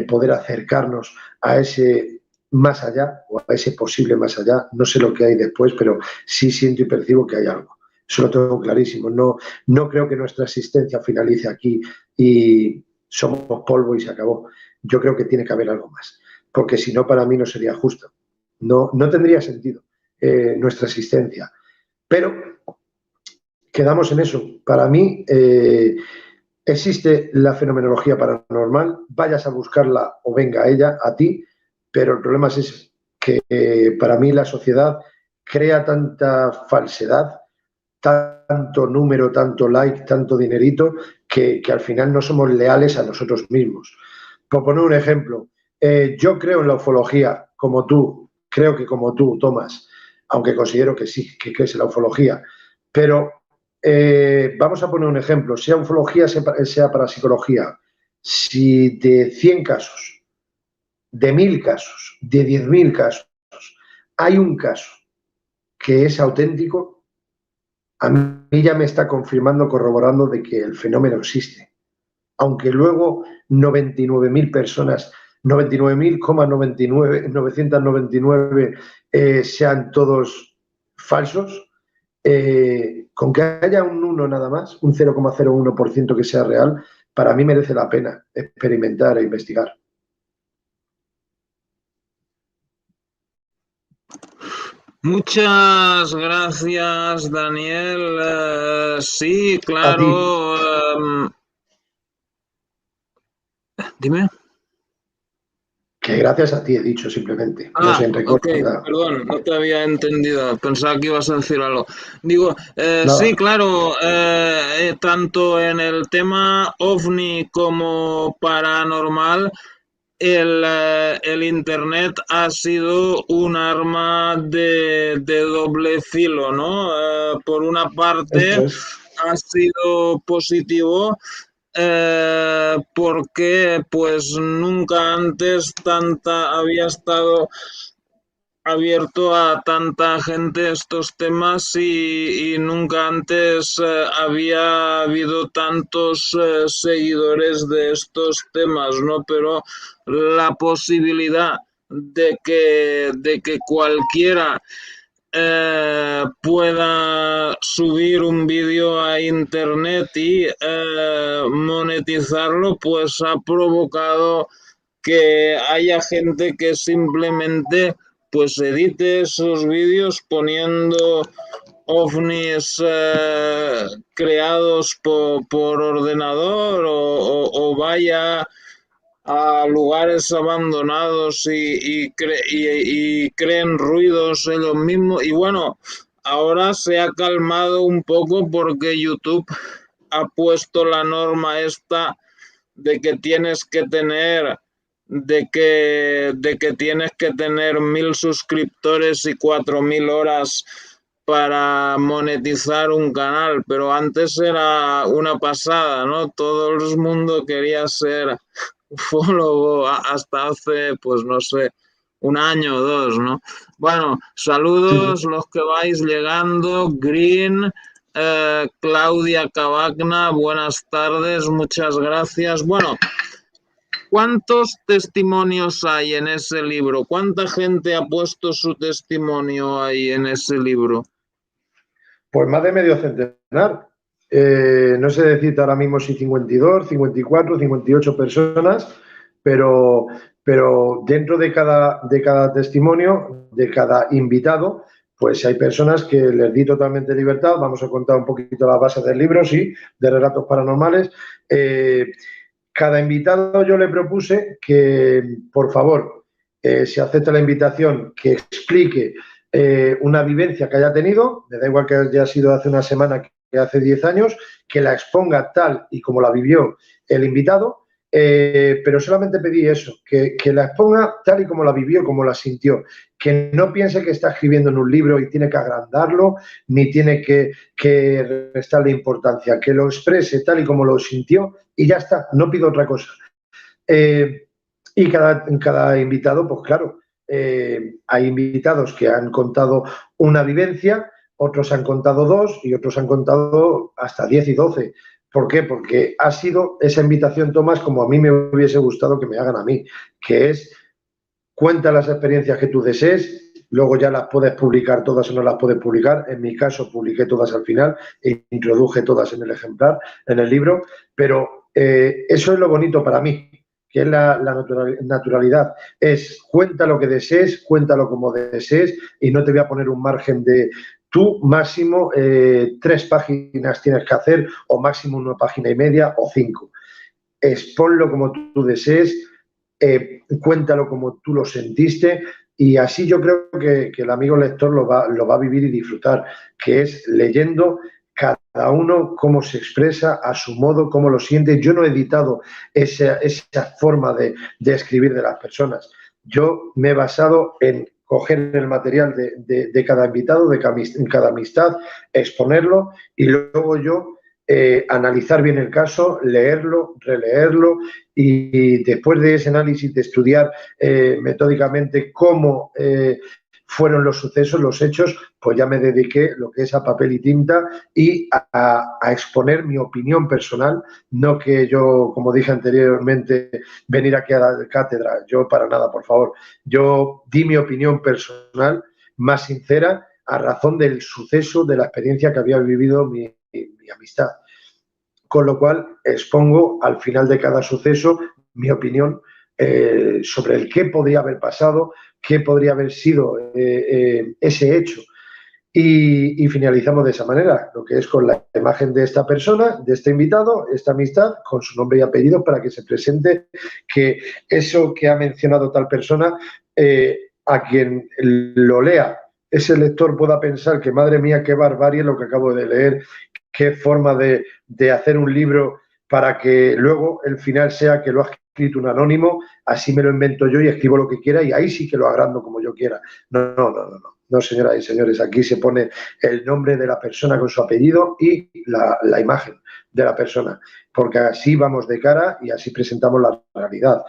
poder acercarnos a ese más allá o a ese posible más allá. No sé lo que hay después, pero sí siento y percibo que hay algo. Eso lo tengo clarísimo. No creo que nuestra existencia finalice aquí y somos polvo y se acabó. Yo creo que tiene que haber algo más, porque si no, para mí no sería justo. No tendría sentido nuestra existencia. Pero quedamos en eso. Para mí existe la fenomenología paranormal, vayas a buscarla o venga ella a ti, pero el problema es ese, que para mí la sociedad crea tanta falsedad, tanto número, tanto like, tanto dinerito, que al final no somos leales a nosotros mismos. Por poner un ejemplo, yo creo en la ufología, como tú, creo que como tú, Tomás, aunque considero que sí, que crees en la ufología, pero vamos a poner un ejemplo, sea ufología, sea parapsicología, si de 100 casos, de 1000 casos, de 10.000 casos, hay un caso que es auténtico, a mí ya me está confirmando, corroborando de que el fenómeno existe. Aunque luego 99.000 personas, 99.999 sean todos falsos, con que haya un 1 nada más, un 0,01% que sea real, para mí merece la pena experimentar e investigar. Muchas gracias, Daniel. Sí, A ti, claro. Dime. que gracias a ti he dicho simplemente, no Ah, sé, en ok, nada. perdón, no te había entendido. Pensaba que ibas a decir algo. Digo, sí, Nada. claro, tanto en el tema ovni como paranormal, el Internet ha sido un arma de doble filo, ¿no? Por una parte, Esto es. ha sido positivo porque pues nunca antes había estado abierto a tanta gente estos temas y nunca antes había habido tantos seguidores de estos temas, ¿no? Pero la posibilidad de que cualquiera pueda subir un vídeo a internet y monetizarlo, pues ha provocado que haya gente que simplemente pues edite esos vídeos poniendo ovnis creados por ordenador o vaya a lugares abandonados y creen ruidos ellos mismos. Y bueno, ahora se ha calmado un poco porque YouTube ha puesto la norma esta de que tienes que tener de que tienes que tener 1000 suscriptores y 4000 horas para monetizar un canal, pero antes era una pasada, ¿no? Todo el mundo quería ser ufólogo hasta hace, pues no sé, un año o dos, ¿no? Bueno, Sí, sí. saludos los que vais llegando, Green, Claudia Cabagna, buenas tardes, muchas gracias. Bueno, ¿cuántos testimonios hay en ese libro? ¿Cuánta gente ha puesto su testimonio ahí en ese libro? Pues más de medio centenar. No sé decirte ahora mismo si 52, 54, 58 personas, pero dentro de cada testimonio, de cada invitado, pues hay personas que les di totalmente libertad. Vamos a contar un poquito las bases del libro, sí, de relatos paranormales. Cada invitado yo le propuse que, por favor, si acepta la invitación, que explique una vivencia que haya tenido, me da igual que haya sido hace una semana, hace 10 años, que la exponga tal y como la vivió el invitado, pero solamente pedí eso, que la exponga tal y como la vivió, como la sintió, que no piense que está escribiendo en un libro y tiene que agrandarlo, ni tiene que restarle importancia, que lo exprese tal y como lo sintió y ya está, no pido otra cosa. Y cada invitado, pues claro, hay invitados que han contado una vivencia, otros han contado 2 y otros han contado hasta 10 y 12. ¿Por qué? Porque ha sido esa invitación, Tomás, como a mí me hubiese gustado que me hagan a mí, que es cuenta las experiencias que tú desees, luego ya las puedes publicar todas o no las puedes publicar. En mi caso, publiqué todas al final e introduje todas en el ejemplar, en el libro, pero eso es lo bonito para mí, que es la naturalidad. Es cuenta lo que desees, cuéntalo como desees y no te voy a poner un margen de tú máximo 3 páginas tienes que hacer o máximo 1,5 páginas o 5. Exponlo como tú desees, cuéntalo como tú lo sentiste y así yo creo que el amigo lector lo va a vivir y disfrutar, que es leyendo cada uno cómo se expresa a su modo, cómo lo siente. Yo no he editado esa forma de escribir de las personas. Yo me he basado en coger el material de cada invitado, de cada amistad, exponerlo y luego yo analizar bien el caso, leerlo, releerlo y después de ese análisis de estudiar metódicamente cómo fueron los sucesos, los hechos, pues ya me dediqué lo que es a papel y tinta y a exponer mi opinión personal, no que yo, como dije anteriormente, venir aquí a dar cátedra, yo para nada, por favor. Yo di mi opinión personal más sincera a razón del suceso, de la experiencia que había vivido mi amistad. Con lo cual expongo al final de cada suceso mi opinión sobre el qué podría haber pasado, qué podría haber sido ese hecho. Y finalizamos de esa manera, lo que es con la imagen de esta persona, de este invitado, esta amistad, con su nombre y apellido para que se presente, que eso que ha mencionado tal persona, a quien lo lea, ese lector pueda pensar que madre mía, qué barbarie lo que acabo de leer, qué forma de hacer un libro para que luego el final sea que lo ha escrito un anónimo, así me lo invento yo y escribo lo que quiera y ahí sí que lo agrando como yo quiera. No, señoras y señores, aquí se pone el nombre de la persona con su apellido y la imagen de la persona, porque así vamos de cara y así presentamos la realidad.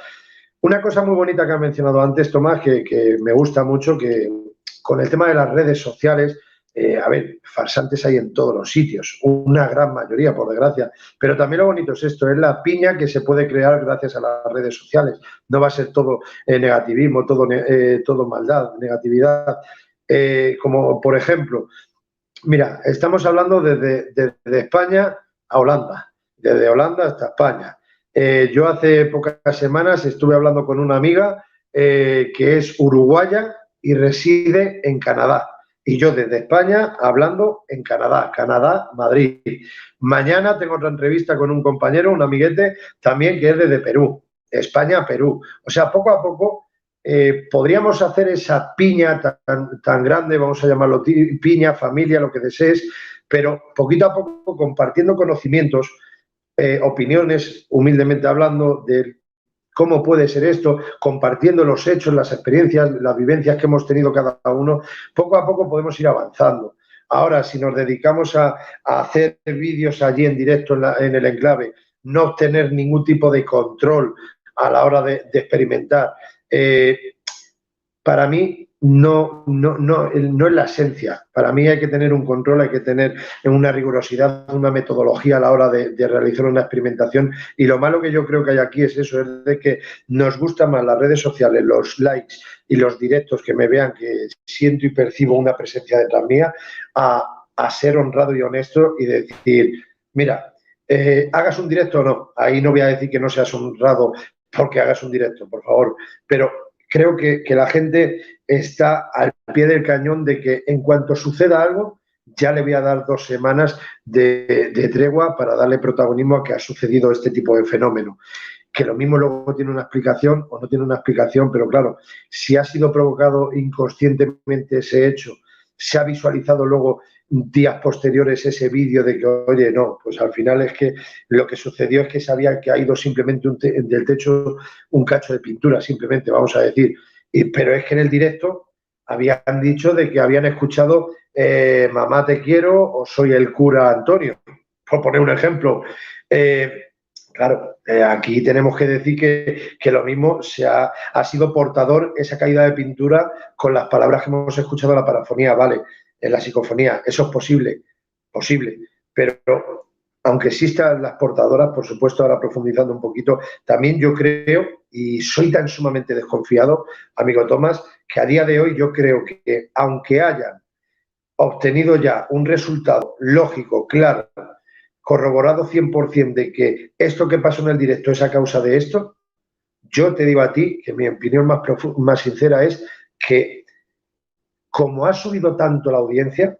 Una cosa muy bonita que ha mencionado antes, Tomás, que me gusta mucho, que con el tema de las redes sociales, a ver, farsantes hay en todos los sitios, una gran mayoría, por desgracia, pero también lo bonito es esto, es la piña que se puede crear gracias a las redes sociales. No va a ser todo negativismo, todo maldad, negatividad. Como, por ejemplo, mira, estamos hablando desde España a Holanda, desde Holanda hasta España. Yo hace pocas semanas estuve hablando con una amiga que es uruguaya y reside en Canadá. Y yo desde España hablando en Canadá, Madrid. Mañana tengo otra entrevista con un compañero, un amiguete, también que es desde Perú, España, Perú. O sea, poco a poco podríamos hacer esa piña tan grande, vamos a llamarlo piña, familia, lo que desees, pero poquito a poco compartiendo conocimientos, opiniones, humildemente hablando, de cómo puede ser esto, compartiendo los hechos, las experiencias, las vivencias que hemos tenido cada uno, poco a poco podemos ir avanzando. Ahora, si nos dedicamos a hacer vídeos allí en directo en el enclave, no obtener ningún tipo de control a la hora de experimentar, para mí no es la esencia. Para mí hay que tener un control, hay que tener una rigurosidad, una metodología a la hora de realizar una experimentación. Y lo malo que yo creo que hay aquí es eso, es de que nos gustan más las redes sociales, los likes y los directos, que me vean que siento y percibo una presencia detrás mía, a ser honrado y honesto y decir, mira, hagas un directo o no. Ahí no voy a decir que no seas honrado porque hagas un directo, por favor, pero creo que la gente está al pie del cañón de que en cuanto suceda algo, ya le voy a dar 2 semanas de tregua para darle protagonismo a que ha sucedido este tipo de fenómeno. Que lo mismo luego tiene una explicación o no tiene una explicación, pero claro, si ha sido provocado inconscientemente ese hecho, se ha visualizado luego días posteriores ese vídeo de que, oye, no, pues al final es que lo que sucedió es que se había caído simplemente del techo un cacho de pintura, simplemente, vamos a decir. Pero es que en el directo habían dicho de que habían escuchado mamá te quiero o soy el cura Antonio, por poner un ejemplo. Claro, aquí tenemos que decir que lo mismo ha sido portador esa caída de pintura con las palabras que hemos escuchado en la parafonía, vale, en la psicofonía. Eso es posible, pero aunque existan las portadoras, por supuesto, ahora profundizando un poquito, también yo creo, y soy tan sumamente desconfiado, amigo Tomás, que a día de hoy yo creo que aunque hayan obtenido ya un resultado lógico, claro, corroborado 100% de que esto que pasó en el directo es a causa de esto, yo te digo a ti que mi opinión más sincera es que como ha subido tanto la audiencia,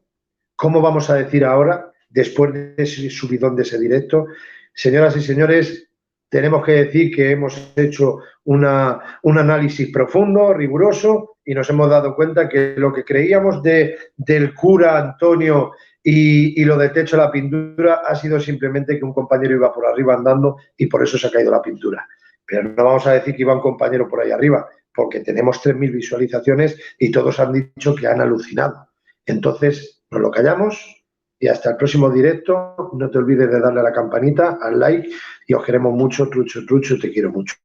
¿cómo vamos a decir ahora, después de ese subidón de ese directo? Señoras y señores, tenemos que decir que hemos hecho un análisis profundo, riguroso, y nos hemos dado cuenta que lo que creíamos del cura Antonio y lo de techo de la pintura ha sido simplemente que un compañero iba por arriba andando y por eso se ha caído la pintura. Pero no vamos a decir que iba un compañero por ahí arriba, porque tenemos 3.000 visualizaciones y todos han dicho que han alucinado. Entonces, nos lo callamos y hasta el próximo directo. No te olvides de darle a la campanita, al like, y os queremos mucho. Trucho, Trucho, te quiero mucho.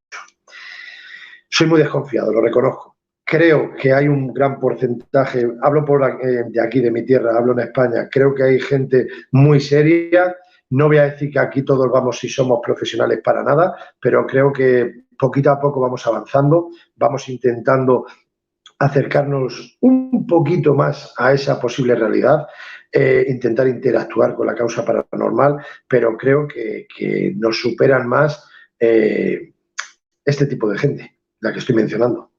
Soy muy desconfiado, lo reconozco. Creo que hay un gran porcentaje, hablo de aquí, de mi tierra, hablo en España, creo que hay gente muy seria. No voy a decir que aquí todos vamos y somos profesionales para nada, pero creo que poquito a poco vamos avanzando, vamos intentando acercarnos un poquito más a esa posible realidad, intentar interactuar con la causa paranormal, pero creo que nos superan más este tipo de gente, la que estoy mencionando.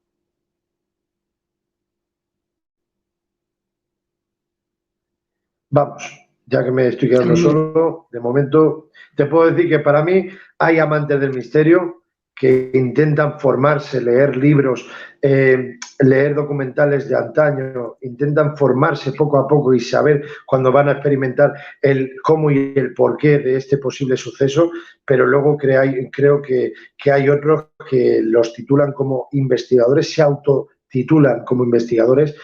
Vamos, ya que me estoy quedando solo, de momento te puedo decir que para mí hay amantes del misterio que intentan formarse, leer libros, leer documentales de antaño, intentan formarse poco a poco y saber cuando van a experimentar el cómo y el porqué de este posible suceso, pero luego creo que hay otros que los titulan como investigadores, se autotitulan como investigadores,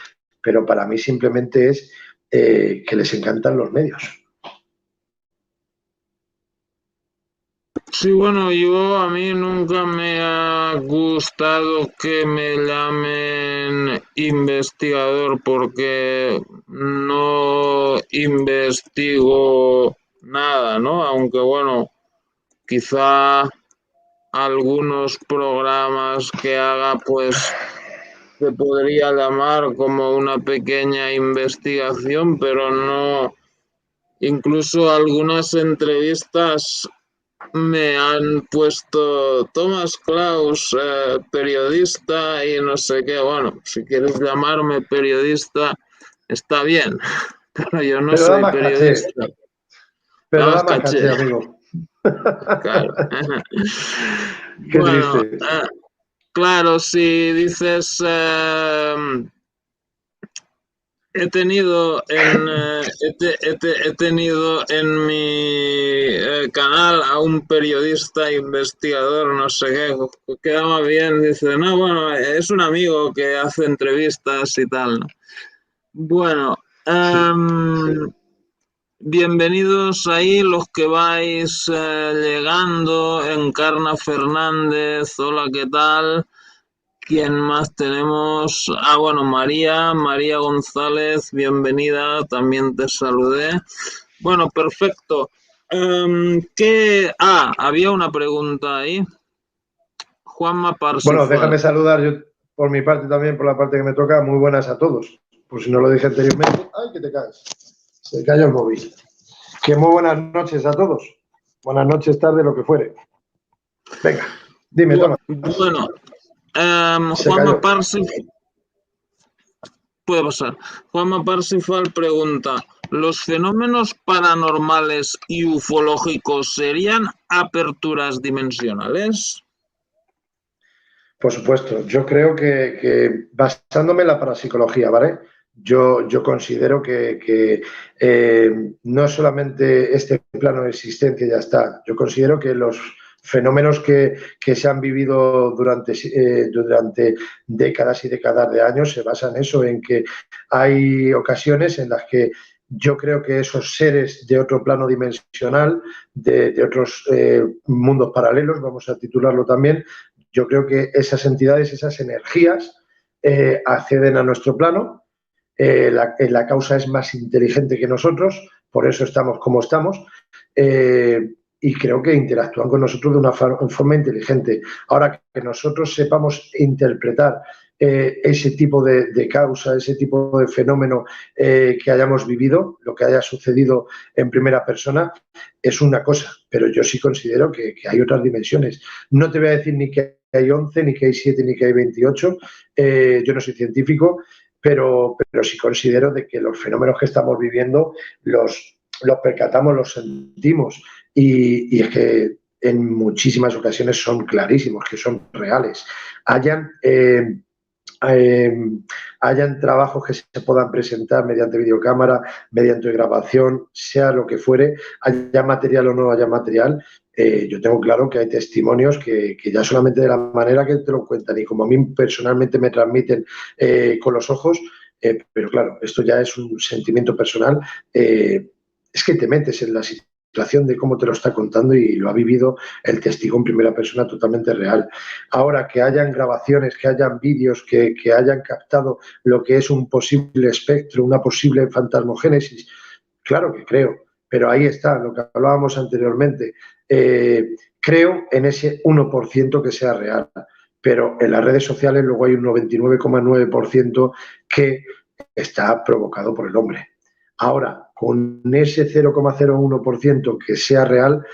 pero para mí simplemente es que les encantan los medios. Sí, bueno, a mí nunca me ha gustado que me llamen investigador porque no investigo nada, ¿no? Aunque bueno, quizá algunos programas que haga pues se podría llamar como una pequeña investigación, pero no, incluso algunas entrevistas me han puesto Thomas Klaus, periodista y no sé qué. Bueno, si quieres llamarme periodista, está bien, pero yo no soy periodista. Caché. Pero da más caché, amigo. Claro. Qué triste. Claro, si dices... He tenido en mi canal a un periodista investigador, no sé qué, quedaba bien, dice, no, bueno, es un amigo que hace entrevistas y tal, ¿no? Bueno, sí. Bienvenidos ahí los que vais llegando, Encarna Fernández, hola, ¿qué tal? ¿Quién más tenemos? Bueno, María González, bienvenida, también te saludé. Bueno, perfecto. Había una pregunta ahí. Juanma Parsifal. Bueno, déjame saludar yo por mi parte también, por la parte que me toca. Muy buenas a todos. Por si no lo dije anteriormente. ¡Ay, que te caes! Se cayó el móvil. Que muy buenas noches a todos. Buenas noches, tarde, lo que fuere. Venga, dime, toma. Bueno. Juanma Parsifal puede pasar. Juanma Parsifal pregunta: ¿los fenómenos paranormales y ufológicos serían aperturas dimensionales? Por supuesto, yo creo que basándome en la parapsicología, ¿vale? Yo considero que no solamente este plano de existencia ya está. Yo considero que los fenómenos que se han vivido durante décadas y décadas de años se basan en eso, en que hay ocasiones en las que yo creo que esos seres de otro plano dimensional, de otros mundos paralelos, vamos a titularlo también, yo creo que esas entidades, esas energías acceden a nuestro plano. La causa es más inteligente que nosotros, por eso estamos como estamos, y creo que interactúan con nosotros de una forma inteligente. Ahora, que nosotros sepamos interpretar ese tipo de causa, ese tipo de fenómeno que hayamos vivido, lo que haya sucedido en primera persona, es una cosa, pero yo sí considero que hay otras dimensiones. No te voy a decir ni que hay 11, ni que hay 7, ni que hay 28, yo no soy científico, pero sí considero de que los fenómenos que estamos viviendo los percatamos, los sentimos, y es que en muchísimas ocasiones son clarísimos, que son reales. Hayan trabajos que se puedan presentar mediante videocámara, mediante grabación, sea lo que fuere, haya material o no haya material, yo tengo claro que hay testimonios que ya solamente de la manera que te lo cuentan y como a mí personalmente me transmiten con los ojos, pero claro, esto ya es un sentimiento personal, es que te metes en la situación de cómo te lo está contando y lo ha vivido el testigo en primera persona totalmente real. Ahora, que hayan grabaciones, que hayan vídeos, que hayan captado lo que es un posible espectro, una posible fantasmogénesis, claro que creo, pero ahí está lo que hablábamos anteriormente. Creo en ese 1% que sea real, pero en las redes sociales luego hay un 99,9% que está provocado por el hombre. Ahora, con ese 0,01% que sea real,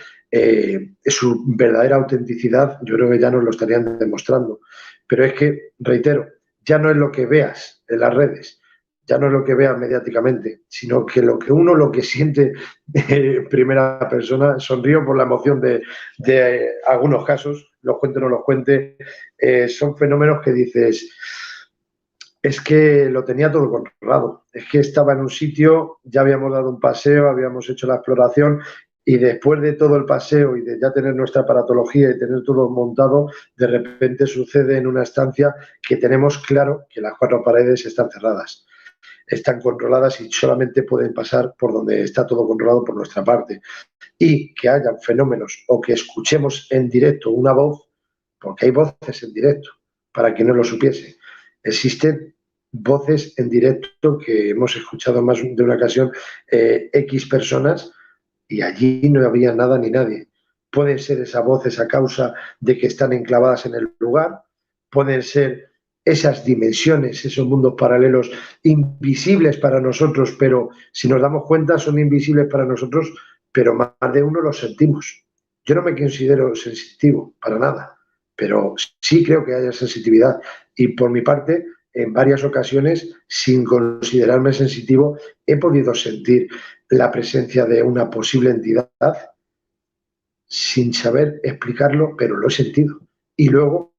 su verdadera autenticidad, yo creo que ya nos lo estarían demostrando. Pero es que, reitero, ya no es lo que veas en las redes, ya no es lo que veas mediáticamente, sino que lo que siente en primera persona, sonrío por la emoción de algunos casos, los cuente o no los cuente, son fenómenos que dices, es que lo tenía todo controlado, es que estaba en un sitio, ya habíamos dado un paseo, habíamos hecho la exploración y después de todo el paseo y de ya tener nuestra aparatología y tener todo montado, de repente sucede en una estancia que tenemos claro que las 4 paredes están cerradas, están controladas y solamente pueden pasar por donde está todo controlado por nuestra parte. Y que haya fenómenos o que escuchemos en directo una voz, porque hay voces en directo, para quien no lo supiese. Existen voces en directo que hemos escuchado más de una ocasión, X personas, y allí no había nada ni nadie. Pueden ser esas voces a causa de que están enclavadas en el lugar, pueden ser esas dimensiones, esos mundos paralelos invisibles para nosotros, pero si nos damos cuenta son invisibles para nosotros, pero más de uno los sentimos. Yo no me considero sensitivo para nada, pero sí creo que haya sensitividad y por mi parte, en varias ocasiones, sin considerarme sensitivo, he podido sentir la presencia de una posible entidad sin saber explicarlo, pero lo he sentido. Y luego,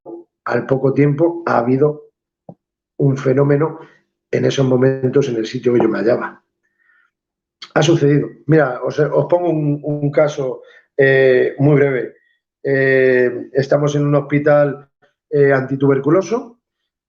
al poco tiempo, ha habido un fenómeno en esos momentos en el sitio que yo me hallaba. Ha sucedido. Mira, os pongo un caso muy breve. Estamos en un hospital antituberculoso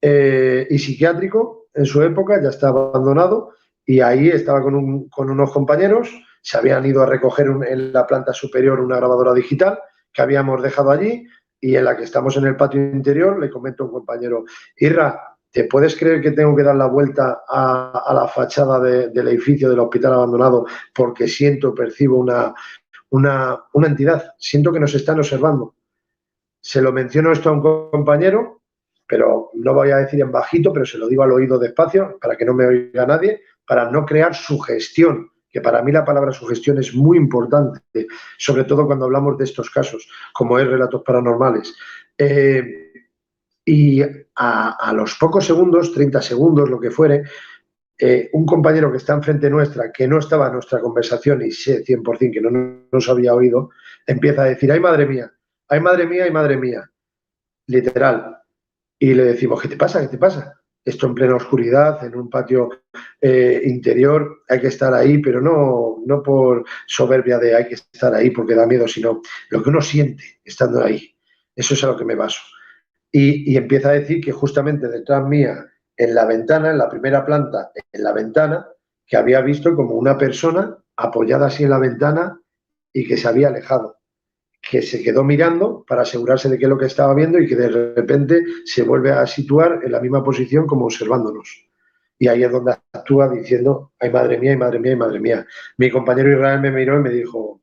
y psiquiátrico en su época, ya está abandonado, y ahí estaba con unos compañeros, se habían ido a recoger en la planta superior una grabadora digital que habíamos dejado allí y en la que estamos en el patio interior. Le comento a un compañero, Irra, ¿te puedes creer que tengo que dar la vuelta a la fachada del edificio del hospital abandonado porque percibo una entidad? Siento que nos están observando. Se lo menciono esto a un compañero, pero no voy a decir en bajito, pero se lo digo al oído despacio para que no me oiga nadie, para no crear sugestión, que para mí la palabra sugestión es muy importante, sobre todo cuando hablamos de estos casos, como es relatos paranormales. Y a los pocos segundos, 30 segundos, lo que fuere, un compañero que está enfrente nuestra, que no estaba en nuestra conversación y sé 100% que no nos había oído, empieza a decir, ¡ay, madre mía! ¡Ay, madre mía! ¡Ay, madre mía! Literal. Y le decimos, ¿qué te pasa? ¿Qué te pasa? esto en plena oscuridad, en un patio interior, hay que estar ahí, pero no por soberbia de hay que estar ahí porque da miedo, sino lo que uno siente estando ahí. Eso es a lo que me baso. Y empieza a decir que justamente detrás mía, en la ventana, en la primera planta, en la ventana, que había visto como una persona apoyada así en la ventana y que se había alejado, que se quedó mirando para asegurarse de qué es lo que estaba viendo y que de repente se vuelve a situar en la misma posición como observándonos. Y ahí es donde actúa diciendo, ay madre mía, ay madre mía, ay madre mía. Mi compañero Israel me miró y me dijo,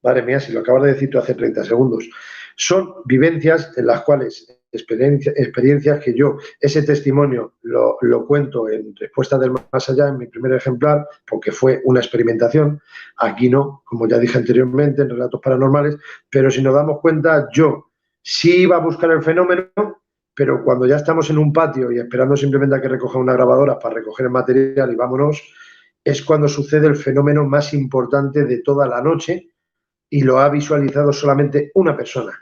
madre mía, si lo acabas de decir tú hace 30 segundos. Son vivencias en las cuales, experiencias que yo, ese testimonio lo cuento en Respuestas del Más Allá, en mi primer ejemplar, porque fue una experimentación. Aquí no, como ya dije anteriormente, en Relatos Paranormales, pero si nos damos cuenta, yo sí iba a buscar el fenómeno, pero cuando ya estamos en un patio y esperando simplemente a que recoja una grabadora para recoger el material y vámonos, es cuando sucede el fenómeno más importante de toda la noche, y lo ha visualizado solamente una persona.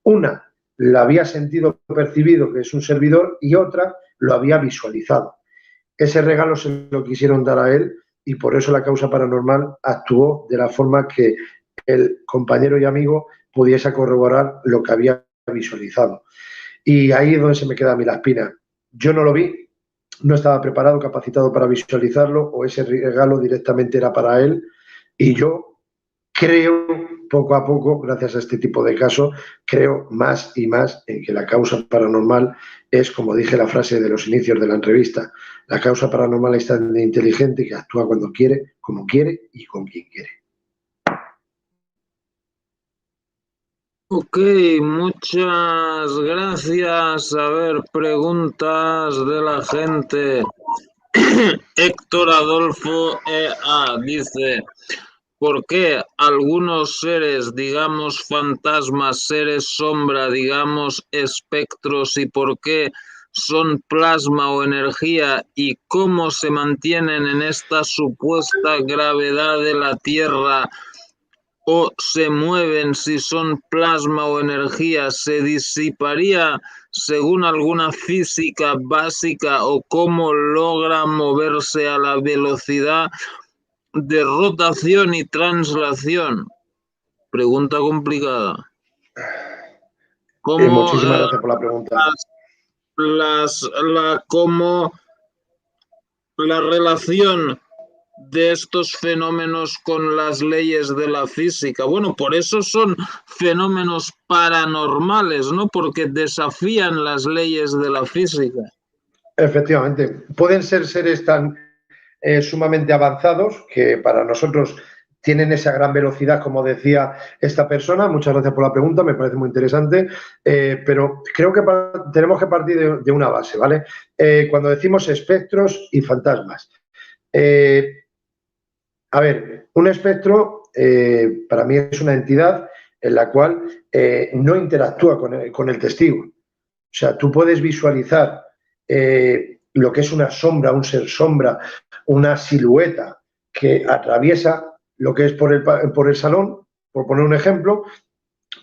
Una la había sentido, percibido, que es un servidor, y otra lo había visualizado. Ese regalo se lo quisieron dar a él y por eso la causa paranormal actuó de la forma que el compañero y amigo pudiese corroborar lo que había visualizado. Y ahí es donde se me queda a mí la espina. Yo no lo vi, no estaba preparado, capacitado para visualizarlo, o ese regalo directamente era para él, y yo creo, poco a poco, gracias a este tipo de casos, creo más y más en que la causa paranormal es, como dije la frase de los inicios de la entrevista, la causa paranormal es tan inteligente que actúa cuando quiere, como quiere y con quien quiere. Ok, muchas gracias. A ver, preguntas de la gente. Héctor Adolfo EA dice, ¿por qué algunos seres, digamos fantasmas, seres sombra, digamos espectros, y por qué son plasma o energía, y cómo se mantienen en esta supuesta gravedad de la Tierra o se mueven si son plasma o energía? ¿Se disiparía según alguna física básica o cómo logran moverse a la velocidad de rotación y translación? Pregunta complicada. ¿Cómo Muchísimas gracias por la pregunta. cómo la relación de estos fenómenos con las leyes de la física? Bueno, por eso son fenómenos paranormales, ¿no? Porque desafían las leyes de la física. Efectivamente, pueden ser seres tan sumamente avanzados que para nosotros tienen esa gran velocidad, como decía esta persona. Muchas gracias por la pregunta, me parece muy interesante, pero creo que tenemos que partir de una base, ¿vale? Cuando decimos espectros y fantasmas. A ver, un espectro para mí es una entidad en la cual no interactúa con el testigo. O sea, tú puedes visualizar lo que es una sombra, un ser sombra, una silueta que atraviesa lo que es por el salón, por poner un ejemplo,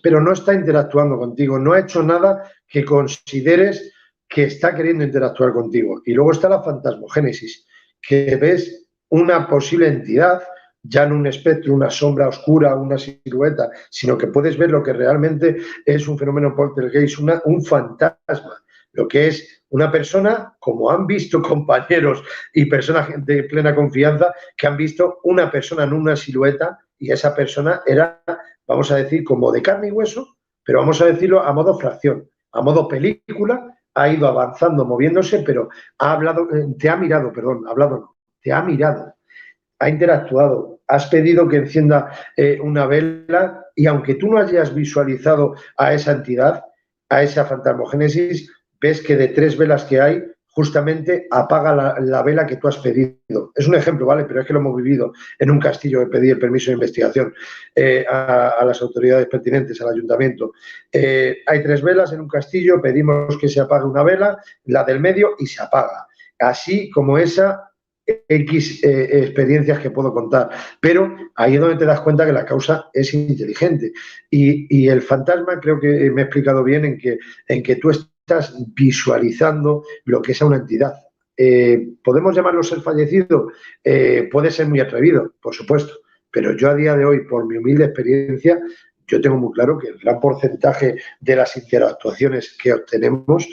pero no está interactuando contigo, no ha hecho nada que consideres que está queriendo interactuar contigo. Y luego está la fantasmogénesis, que ves una posible entidad, ya no un espectro, una sombra oscura, una silueta, sino que puedes ver lo que realmente es un fenómeno poltergeist, un fantasma, lo que es una persona, como han visto compañeros y personas de plena confianza, que han visto una persona en una silueta y esa persona era, vamos a decir, como de carne y hueso, pero vamos a decirlo a modo fracción, a modo película, ha ido avanzando, moviéndose, pero ha hablado, te ha mirado, perdón, hablado no, te ha mirado, ha interactuado, has pedido que encienda una vela y aunque tú no hayas visualizado a esa entidad, a esa fantasmogénesis, ves que de 3 velas que hay, justamente apaga la vela que tú has pedido. Es un ejemplo, ¿vale? Pero es que lo hemos vivido en un castillo, he pedido el permiso de investigación a las autoridades pertinentes, al ayuntamiento. Hay 3 velas en un castillo, pedimos que se apague una vela, la del medio, y se apaga. Así como esa X experiencias que puedo contar, pero ahí es donde te das cuenta que la causa es inteligente y el fantasma, creo que me he explicado bien en que tú estás visualizando lo que es una entidad, ¿podemos llamarlo ser fallecido? Puede ser muy atrevido, por supuesto, pero yo a día de hoy, por mi humilde experiencia, yo tengo muy claro que el gran porcentaje de las interactuaciones que obtenemos,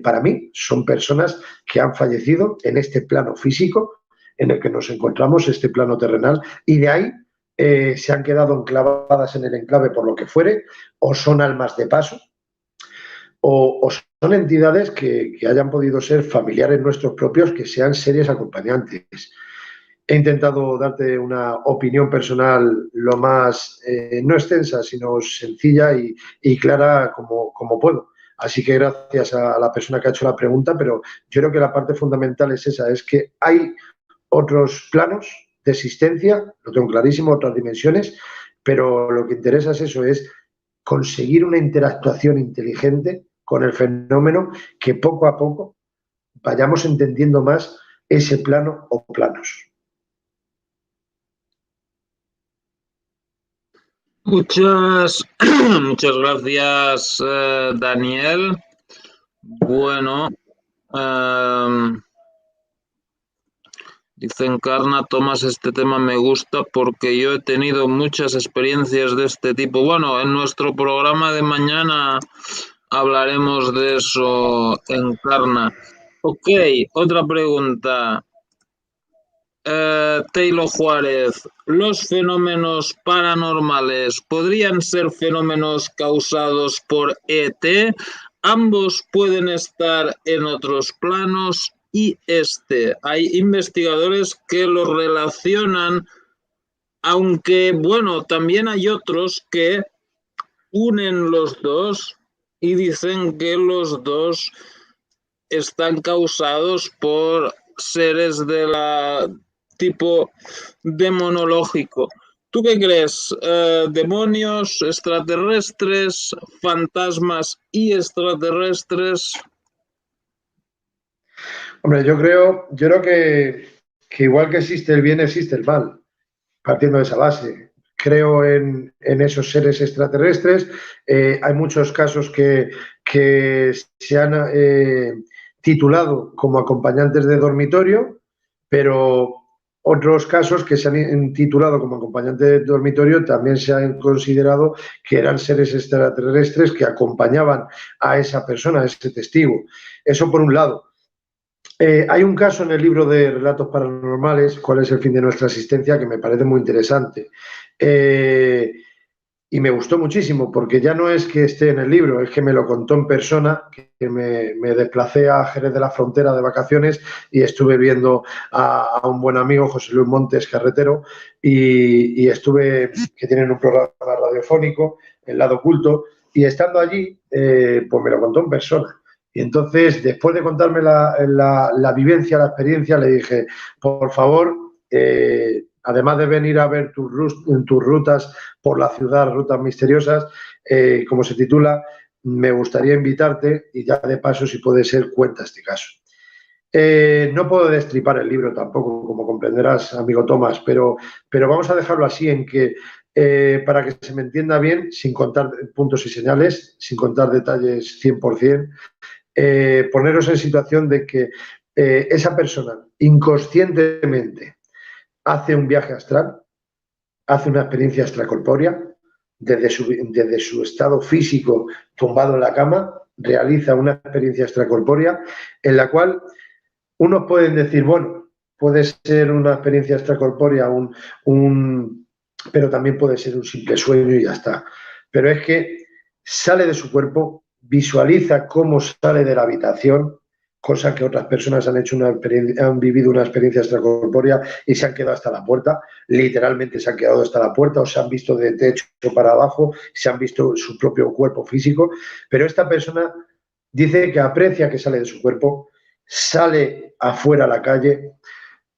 para mí, son personas que han fallecido en este plano físico en el que nos encontramos, este plano terrenal, y de ahí se han quedado enclavadas en el enclave por lo que fuere, o son almas de paso, o son entidades que hayan podido ser familiares nuestros propios, que sean seres acompañantes. He intentado darte una opinión personal lo más, no extensa, sino sencilla y clara como puedo. Así que gracias a la persona que ha hecho la pregunta, pero yo creo que la parte fundamental es esa, es que hay otros planos de existencia, lo tengo clarísimo, otras dimensiones, pero lo que interesa es eso, es conseguir una interactuación inteligente con el fenómeno, que poco a poco vayamos entendiendo más ese plano o planos. Muchas gracias, Daniel. Bueno, dice Encarna, Tomás, este tema me gusta porque yo he tenido muchas experiencias de este tipo. Bueno, en nuestro programa de mañana hablaremos de eso, Encarna. Ok, otra pregunta. Taylor Juárez, ¿los fenómenos paranormales podrían ser fenómenos causados por ET? Ambos pueden estar en otros planos y hay investigadores que lo relacionan, aunque bueno, también hay otros que unen los dos y dicen que los dos están causados por seres de la tipo demonológico. ¿Tú qué crees? ¿Demonios, extraterrestres, fantasmas y extraterrestres? Hombre, yo creo que igual que existe el bien, existe el mal, partiendo de esa base. Creo en esos seres extraterrestres. Hay muchos casos que se han titulado como acompañantes de dormitorio, pero otros casos que se han titulado como acompañantes de dormitorio también se han considerado que eran seres extraterrestres que acompañaban a esa persona, a ese testigo. Eso por un lado. Hay un caso en el libro de Relatos Paranormales, ¿Cuál es el fin de nuestra existencia?, que me parece muy interesante. Y me gustó muchísimo, porque ya no es que esté en el libro, es que me lo contó en persona, que me desplacé a Jerez de la Frontera de vacaciones y estuve viendo a un buen amigo, José Luis Montes Carretero, y estuve, que tienen un programa radiofónico, El Lado Oculto, y estando allí, pues me lo contó en persona. Y entonces, después de contarme la vivencia, la experiencia, le dije, por favor, además de venir a ver tus rutas por la ciudad, rutas misteriosas, como se titula, me gustaría invitarte y ya de paso, si puede ser, cuenta este caso. No puedo destripar el libro tampoco, como comprenderás, amigo Tomás, pero vamos a dejarlo así, en que para que se me entienda bien, sin contar puntos y señales, sin contar detalles 100%, poneros en situación de que esa persona inconscientemente hace un viaje astral, hace una experiencia extracorpórea, desde su estado físico tumbado en la cama, realiza una experiencia extracorpórea en la cual unos pueden decir, bueno, puede ser una experiencia extracorpórea, pero también puede ser un simple sueño y ya está. Pero es que sale de su cuerpo, visualiza cómo sale de la habitación, cosa que otras personas han vivido una experiencia extracorpórea y se han quedado hasta la puerta, literalmente se han quedado hasta la puerta o se han visto de techo para abajo, se han visto su propio cuerpo físico, pero esta persona dice que aprecia que sale de su cuerpo, sale afuera a la calle,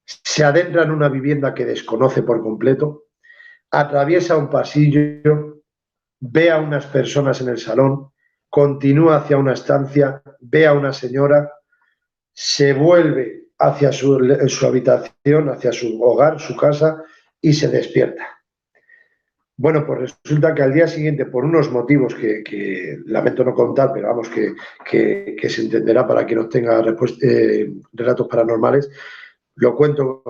se adentra en una vivienda que desconoce por completo, atraviesa un pasillo, ve a unas personas en el salón, continúa hacia una estancia, ve a una señora, se vuelve hacia su habitación, hacia su hogar, su casa, y se despierta. Bueno, pues resulta que al día siguiente, por unos motivos que lamento no contar, pero vamos, que se entenderá para quien no tenga relatos paranormales, lo cuento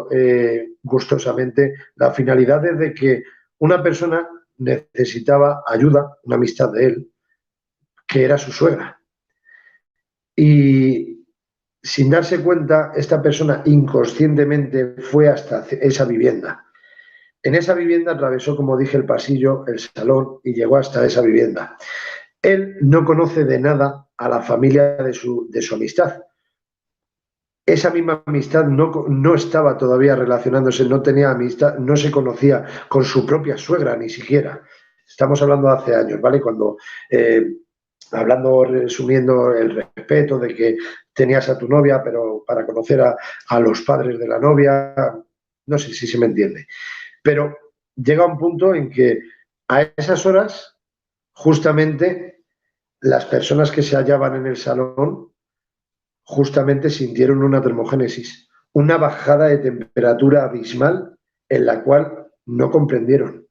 gustosamente. La finalidad es de que una persona necesitaba ayuda, una amistad de él, que era su suegra. Y sin darse cuenta, esta persona inconscientemente fue hasta esa vivienda. En esa vivienda atravesó, como dije, el pasillo, el salón y llegó hasta esa vivienda. Él no conoce de nada a la familia de su amistad. Esa misma amistad no estaba todavía relacionándose, no tenía amistad, no se conocía con su propia suegra ni siquiera. Estamos hablando de hace años, ¿vale? Cuando, hablando, resumiendo, el respeto de que tenías a tu novia, pero para conocer a los padres de la novia, no sé si se me entiende. Pero llega un punto en que a esas horas, justamente, las personas que se hallaban en el salón justamente sintieron una termogénesis, una bajada de temperatura abismal en la cual no comprendieron.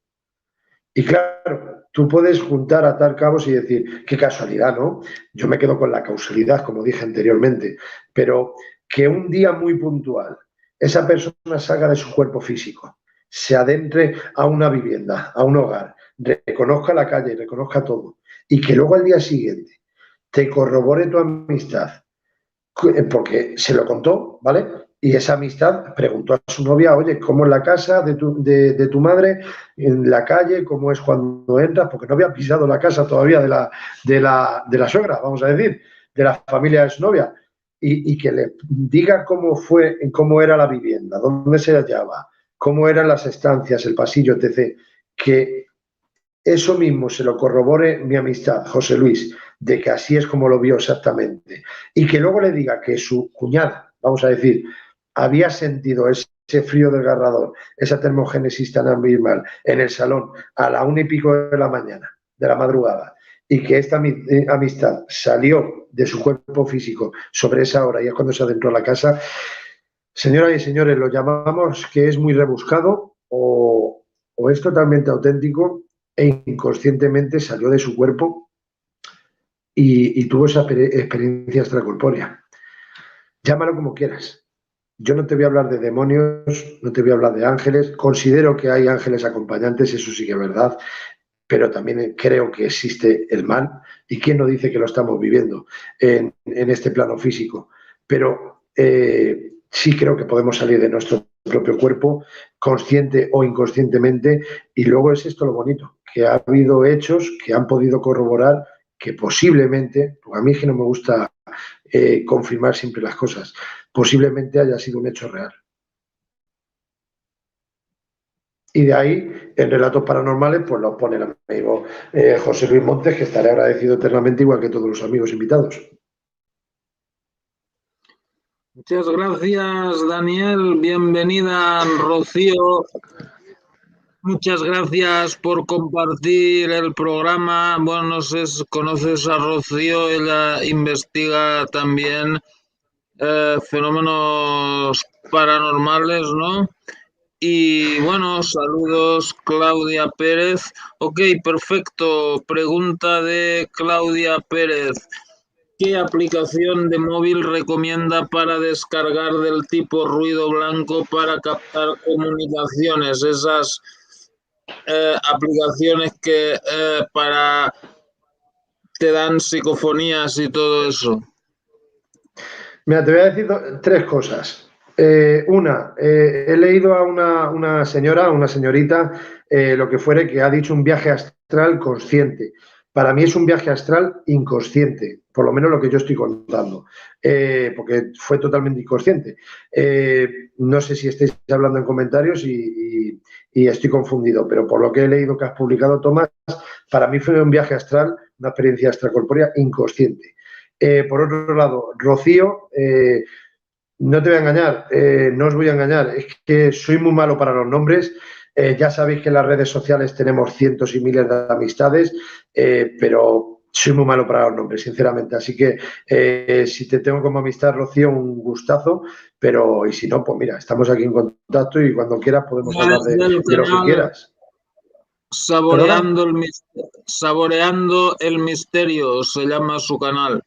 Y claro, tú puedes juntar, atar cabos y decir, qué casualidad, ¿no? Yo me quedo con la causalidad, como dije anteriormente, pero que un día muy puntual esa persona salga de su cuerpo físico, se adentre a una vivienda, a un hogar, reconozca la calle, reconozca todo, y que luego al día siguiente te corrobore tu amistad, porque se lo contó, ¿vale? Y esa amistad preguntó a su novia, oye, ¿cómo es la casa de tu madre en la calle? ¿Cómo es cuando entras? Porque no había pisado la casa todavía de la suegra, vamos a decir, de la familia de su novia. Y que le diga cómo fue, cómo era la vivienda, dónde se hallaba, cómo eran las estancias, el pasillo, etc. Que eso mismo se lo corrobore mi amistad, José Luis, de que así es como lo vio exactamente. Y que luego le diga que su cuñada, vamos a decir, había sentido ese frío desgarrador, esa termogénesis tan abismal en el salón a la 1:00 de la mañana, de la madrugada, y que esta amistad salió de su cuerpo físico sobre esa hora y es cuando se adentró a la casa. Señoras y señores, lo llamamos que es muy rebuscado o es totalmente auténtico e inconscientemente salió de su cuerpo y tuvo esa experiencia extracorpórea. Llámalo como quieras. Yo no te voy a hablar de demonios, no te voy a hablar de ángeles. Considero que hay ángeles acompañantes, eso sí que es verdad, pero también creo que existe el mal. ¿Y quién no dice que lo estamos viviendo en este plano físico? Pero sí creo que podemos salir de nuestro propio cuerpo, consciente o inconscientemente, y luego es esto lo bonito, que ha habido hechos que han podido corroborar que posiblemente, porque a mí es que no me gusta confirmar siempre las cosas, posiblemente haya sido un hecho real. Y de ahí, en Relatos Paranormales, pues lo pone el amigo José Luis Montes, que estaré agradecido eternamente, igual que todos los amigos invitados. Muchas gracias, Daniel. Bienvenida, Rocío. Muchas gracias por compartir el programa. Bueno, no sé si conoces a Rocío, ella investiga también fenómenos paranormales, ¿no? Y bueno, saludos, Claudia Pérez. Ok, perfecto. Pregunta de Claudia Pérez. ¿Qué aplicación de móvil recomienda para descargar del tipo ruido blanco para captar comunicaciones? Esas aplicaciones que te dan psicofonías y todo eso. Mira, te voy a decir tres cosas. Una, he leído a una señora, una señorita, lo que fuere, que ha dicho un viaje astral consciente. Para mí es un viaje astral inconsciente, por lo menos lo que yo estoy contando, porque fue totalmente inconsciente. No sé si estáis hablando en comentarios y estoy confundido, pero por lo que he leído que has publicado, Tomás, para mí fue un viaje astral, una experiencia extracorpórea inconsciente. Por otro lado, Rocío, no te voy a engañar, no os voy a engañar, es que soy muy malo para los nombres. Ya sabéis que en las redes sociales tenemos cientos y miles de amistades, pero soy muy malo para los nombres, sinceramente. Así que si te tengo como amistad, Rocío, un gustazo, pero y si no, pues mira, estamos aquí en contacto y cuando quieras podemos hablar de lo que quieras. Saboreando el misterio se llama su canal.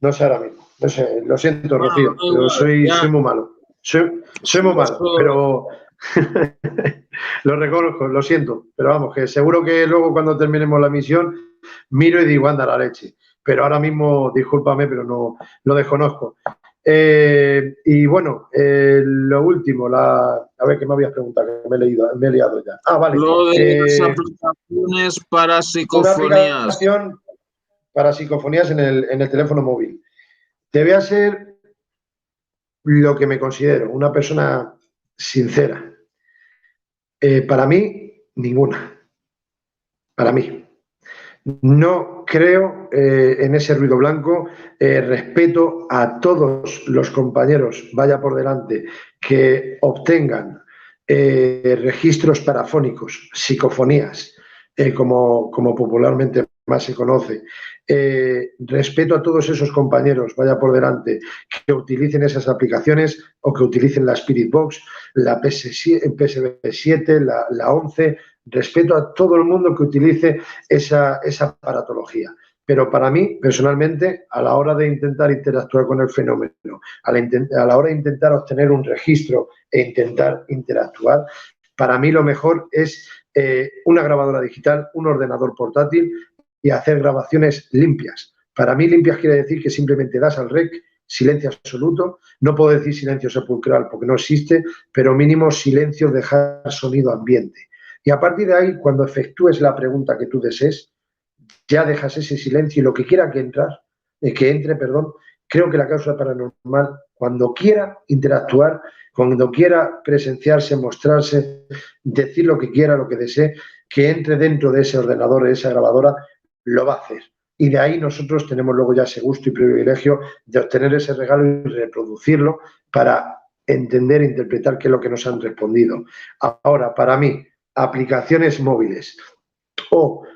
No sé ahora mismo. No sé, lo siento, Bueno, Rocío, pero soy muy malo. Soy muy malo, pero lo reconozco, lo siento. Pero vamos, que seguro que luego cuando terminemos la misión miro y digo, anda la leche. Pero ahora mismo, discúlpame, pero no lo desconozco. Y bueno, lo último, a ver qué me habías preguntado, que me he liado ya. Ah, vale. Lo de las aplicaciones para psicofonías. Una aplicación para psicofonías en el teléfono móvil. Te voy a ser lo que me considero, una persona sincera. Para mí, ninguna. Para mí. No creo en ese ruido blanco. Respeto a todos los compañeros, vaya por delante, que obtengan registros parafónicos, psicofonías, como popularmente más se conoce. Respeto a todos esos compañeros, vaya por delante, que utilicen esas aplicaciones o que utilicen la Spirit Box, la PSB7, la 11. Respeto a todo el mundo que utilice esa aparatología. Pero para mí, personalmente, a la hora de intentar interactuar con el fenómeno, a la hora de intentar obtener un registro e intentar interactuar, para mí lo mejor es una grabadora digital, un ordenador portátil y hacer grabaciones limpias. Para mí limpias quiere decir que simplemente das al rec, silencio absoluto, no puedo decir silencio sepulcral porque no existe, pero mínimo silencio, dejar sonido ambiente. Y a partir de ahí, cuando efectúes la pregunta que tú desees, ya dejas ese silencio y lo que quiera que entre, creo que la causa paranormal, cuando quiera interactuar, cuando quiera presenciarse, mostrarse, decir lo que quiera, lo que desee, que entre dentro de ese ordenador, de esa grabadora, lo va a hacer. Y de ahí nosotros tenemos luego ya ese gusto y privilegio de obtener ese regalo y reproducirlo para entender e interpretar qué es lo que nos han respondido. Ahora, para mí, aplicaciones móviles o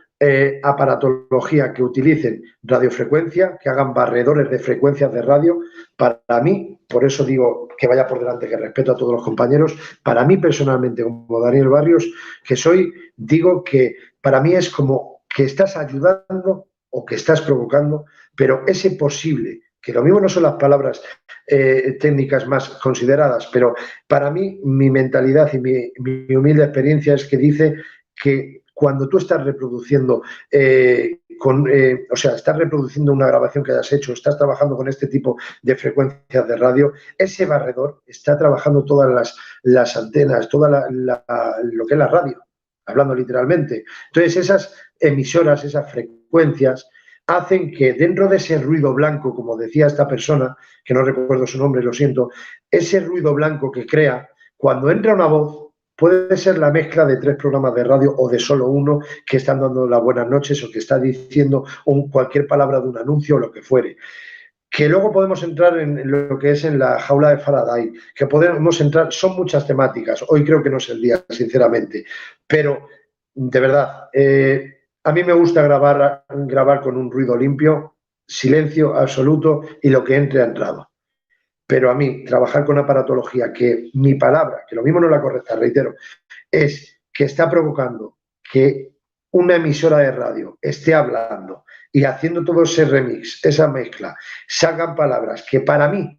aparatología que utilicen radiofrecuencia, que hagan barredores de frecuencias de radio, para mí, por eso digo que vaya por delante, que respeto a todos los compañeros, para mí personalmente, como Daniel Barrios, que soy, digo que para mí es como que estás ayudando o que estás provocando, pero ese posible, que lo mismo no son las palabras técnicas más consideradas, pero para mí mi mentalidad y mi humilde experiencia es que dice que cuando tú estás reproduciendo, estás reproduciendo una grabación que hayas hecho, estás trabajando con este tipo de frecuencias de radio, ese barredor está trabajando todas las antenas, lo que es la radio, hablando literalmente. Entonces, esas emisoras, esas frecuencias, hacen que dentro de ese ruido blanco, como decía esta persona, que no recuerdo su nombre, lo siento, ese ruido blanco que crea, cuando entra una voz, puede ser la mezcla de 3 programas de radio o de solo uno que están dando las buenas noches o que está diciendo cualquier palabra de un anuncio o lo que fuere. Que luego podemos entrar en lo que es en la jaula de Faraday, que podemos entrar, son muchas temáticas. Hoy creo que no es el día, sinceramente. Pero, de verdad, a mí me gusta grabar con un ruido limpio, silencio absoluto y lo que entre ha entrado. Pero a mí, trabajar con aparatología, que mi palabra, que lo mismo no es la correcta, reitero, es que está provocando que una emisora de radio esté hablando y haciendo todo ese remix, esa mezcla, salgan palabras que para mí,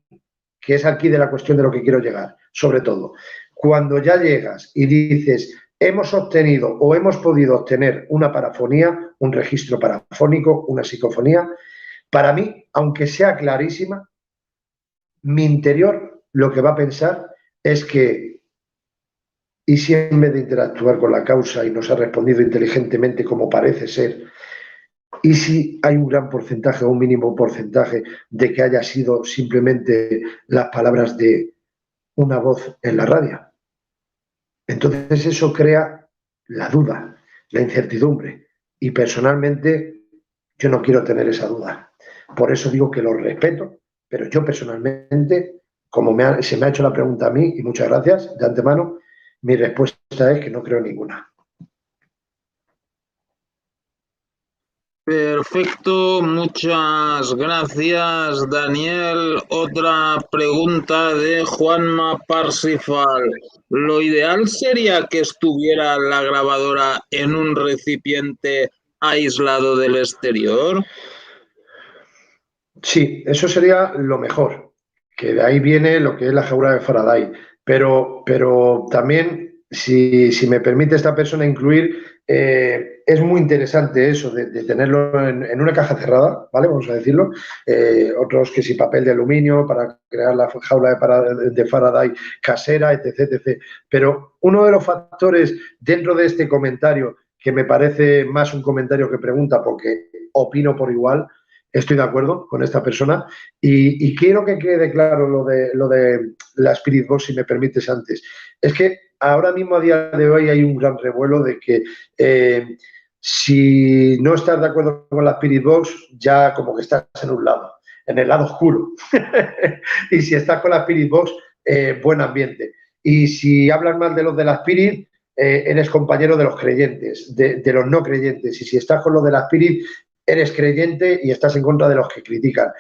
que es aquí de la cuestión de lo que quiero llegar, sobre todo, cuando ya llegas y dices, hemos obtenido o hemos podido obtener una parafonía, un registro parafónico, una psicofonía, para mí, aunque sea clarísima, mi interior lo que va a pensar es que, y si en vez de interactuar con la causa y nos ha respondido inteligentemente como parece ser, y si hay un gran porcentaje o un mínimo porcentaje de que haya sido simplemente las palabras de una voz en la radio. Entonces eso crea la duda, la incertidumbre, y personalmente yo no quiero tener esa duda. Por eso digo que lo respeto, pero yo personalmente, como se me ha hecho la pregunta a mí, y muchas gracias de antemano, mi respuesta es que no creo ninguna. Perfecto, muchas gracias, Daniel. Otra pregunta de Juanma Parsifal. ¿Lo ideal sería que estuviera la grabadora en un recipiente aislado del exterior? Sí, eso sería lo mejor, que de ahí viene lo que es la jaula de Faraday. Pero también, si me permite esta persona incluir, es muy interesante eso de tenerlo en una caja cerrada, ¿vale? Vamos a decirlo. Otros que si papel de aluminio para crear la jaula de Faraday casera, etc, etc. Pero uno de los factores dentro de este comentario, que me parece más un comentario que pregunta, porque opino por igual, estoy de acuerdo con esta persona y quiero que quede claro lo de la Spirit Box, si me permites antes. Es que ahora mismo, a día de hoy, hay un gran revuelo de que si no estás de acuerdo con la Spirit Box, ya como que estás en un lado, en el lado oscuro. Y si estás con la Spirit Box, buen ambiente. Y si hablas mal de los de la Spirit, eres compañero de los creyentes, de los no creyentes. Y si estás con los de la Spirit, eres creyente y estás en contra de los que critican.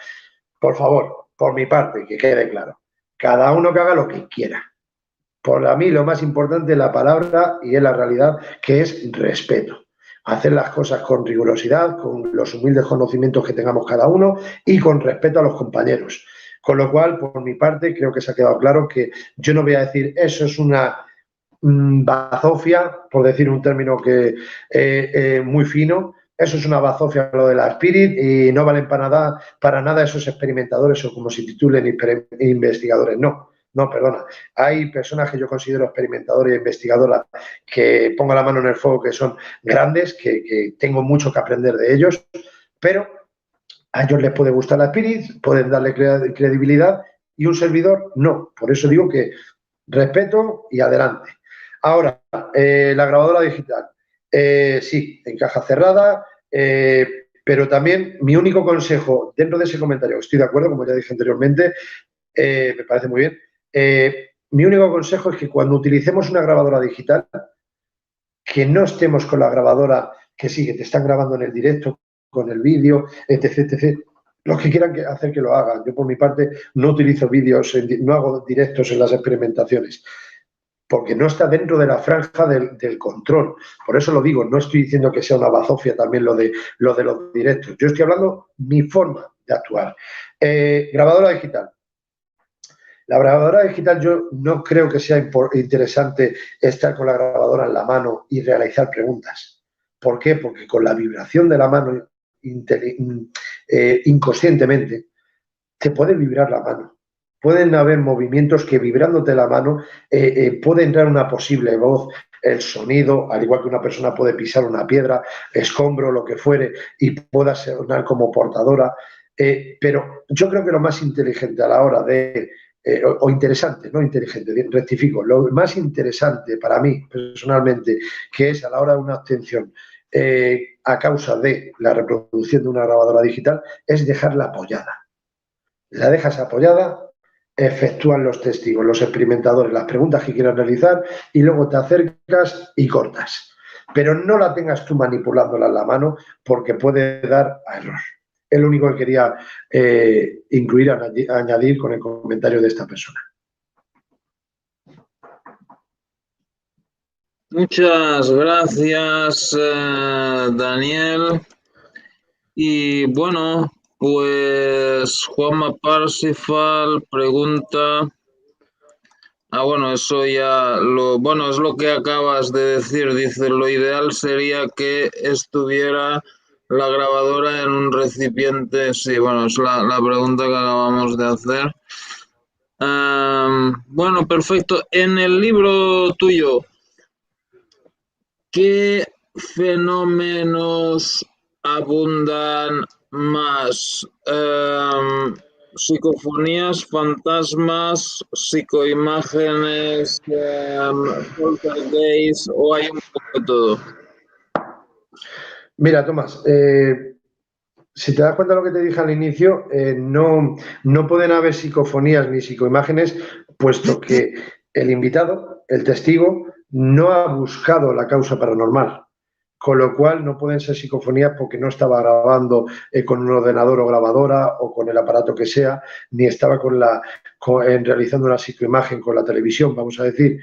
Por favor, por mi parte, que quede claro. Cada uno que haga lo que quiera. Por mí lo más importante es la palabra y es la realidad, que es respeto. Hacer las cosas con rigurosidad, con los humildes conocimientos que tengamos cada uno y con respeto a los compañeros. Con lo cual, por mi parte, creo que se ha quedado claro que yo no voy a decir eso es una bazofia, por decir un término que muy fino. Eso es una bazofia lo de la Spirit y no valen para nada esos experimentadores o como se titulen investigadores. No, perdona. Hay personas que yo considero experimentadores e investigadoras que pongo la mano en el fuego, que son grandes, que tengo mucho que aprender de ellos, pero a ellos les puede gustar la Spirit, pueden darle credibilidad y un servidor no. Por eso digo que respeto y adelante. Ahora, la grabadora digital. Sí, en caja cerrada, pero también mi único consejo dentro de ese comentario, estoy de acuerdo, como ya dije anteriormente, me parece muy bien. Mi único consejo es que cuando utilicemos una grabadora digital, que no estemos con la grabadora que sí, que te están grabando en el directo, con el vídeo, etc, etc. Los que quieran hacer que lo hagan. Yo, por mi parte, no utilizo vídeos, no hago directos en las experimentaciones, porque no está dentro de la franja del control. Por eso lo digo, no estoy diciendo que sea una bazofia también lo de los directos. Yo estoy hablando mi forma de actuar. Grabadora digital. La grabadora digital, yo no creo que sea interesante estar con la grabadora en la mano y realizar preguntas. ¿Por qué? Porque con la vibración de la mano inconscientemente te puede vibrar la mano. Pueden haber movimientos que vibrándote la mano puede entrar una posible voz, el sonido, al igual que una persona puede pisar una piedra, escombro, lo que fuere, y pueda sonar como portadora. Pero yo creo que lo más inteligente a la hora de o interesante, no inteligente, rectifico, lo más interesante para mí personalmente, que es a la hora de una obtención a causa de la reproducción de una grabadora digital, es dejarla apoyada. La dejas apoyada, efectúan los testigos, los experimentadores, las preguntas que quieran realizar y luego te acercas y cortas. Pero no la tengas tú manipulándola en la mano porque puede dar a error. Es lo único que quería incluir, añadir con el comentario de esta persona. Muchas gracias, Daniel. Y bueno, pues Juanma Parsifal pregunta. Bueno, eso ya bueno, es lo que acabas de decir. Dice, lo ideal sería que estuviera la grabadora en un recipiente. Sí, bueno, es la pregunta que acabamos de hacer. Bueno, perfecto. En el libro tuyo, ¿qué fenómenos abundan más? Psicofonías, fantasmas, psicoimágenes, poltergeist, o hay un poco de todo. Mira, Tomás, si te das cuenta de lo que te dije al inicio, no pueden haber psicofonías ni psicoimágenes, puesto que el invitado, el testigo, no ha buscado la causa paranormal. con lo cual no pueden ser psicofonías porque no estaba grabando con un ordenador o grabadora o con el aparato que sea, ni estaba realizando una psicoimagen con la televisión, vamos a decir.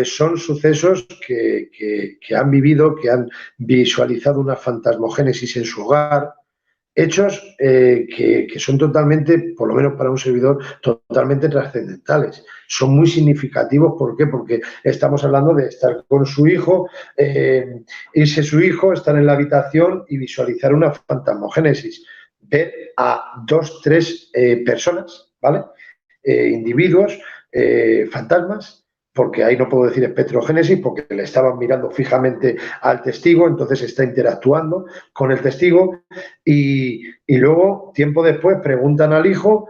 Son sucesos que han vivido, que han visualizado una fantasmogénesis en su hogar, hechos que son totalmente, por lo menos para un servidor, totalmente trascendentales. Son muy significativos. ¿Por qué? Porque estamos hablando de estar con su hijo, irse su hijo, estar en la habitación y visualizar una fantasmogénesis. Ver a 2, 3 personas, ¿vale? Individuos, fantasmas, porque ahí no puedo decir espectrogénesis, porque le estaban mirando fijamente al testigo, entonces está interactuando con el testigo y luego, tiempo después, preguntan al hijo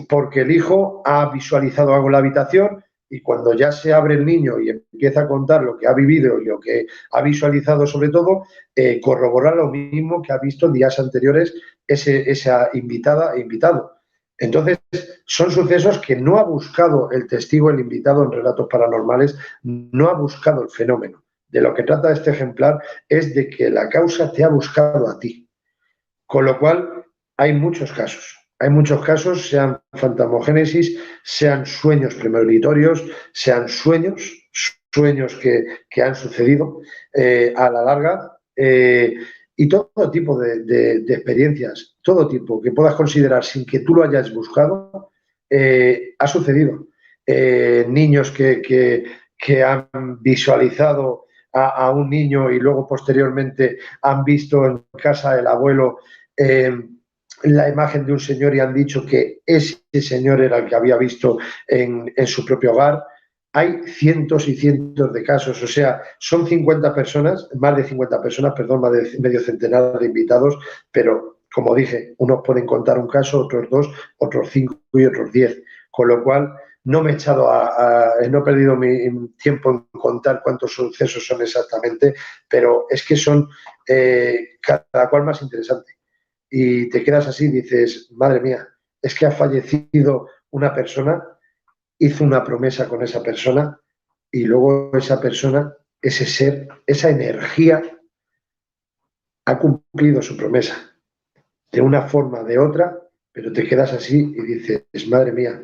porque el hijo ha visualizado algo en la habitación y cuando ya se abre el niño y empieza a contar lo que ha vivido y lo que ha visualizado sobre todo, corrobora lo mismo que ha visto días anteriores esa invitada e invitado. Entonces, son sucesos que no ha buscado el testigo, el invitado en relatos paranormales, no ha buscado el fenómeno. De lo que trata este ejemplar es de que la causa te ha buscado a ti. Con lo cual, hay muchos casos. Hay muchos casos, sean fantasmogénesis, sean sueños premonitorios, sean sueños que han sucedido a la larga. Y todo tipo de experiencias, todo tipo que puedas considerar sin que tú lo hayas buscado, ha sucedido. Niños que han visualizado a un niño y luego posteriormente han visto en casa del abuelo la imagen de un señor y han dicho que ese señor era el que había visto en su propio hogar. Hay cientos y cientos de casos, o sea, son 50 personas, más de 50 personas, perdón, más de medio centenar de invitados, pero como dije, unos pueden contar un caso, otros 2, otros 5 y otros 10, con lo cual no me he echado no he perdido mi tiempo en contar cuántos sucesos son exactamente, pero es que son cada cual más interesante. Y te quedas así y dices, madre mía, es que ha fallecido una persona, hizo una promesa con esa persona y luego esa persona, ese ser, esa energía ha cumplido su promesa de una forma o de otra, pero te quedas así y dices, madre mía,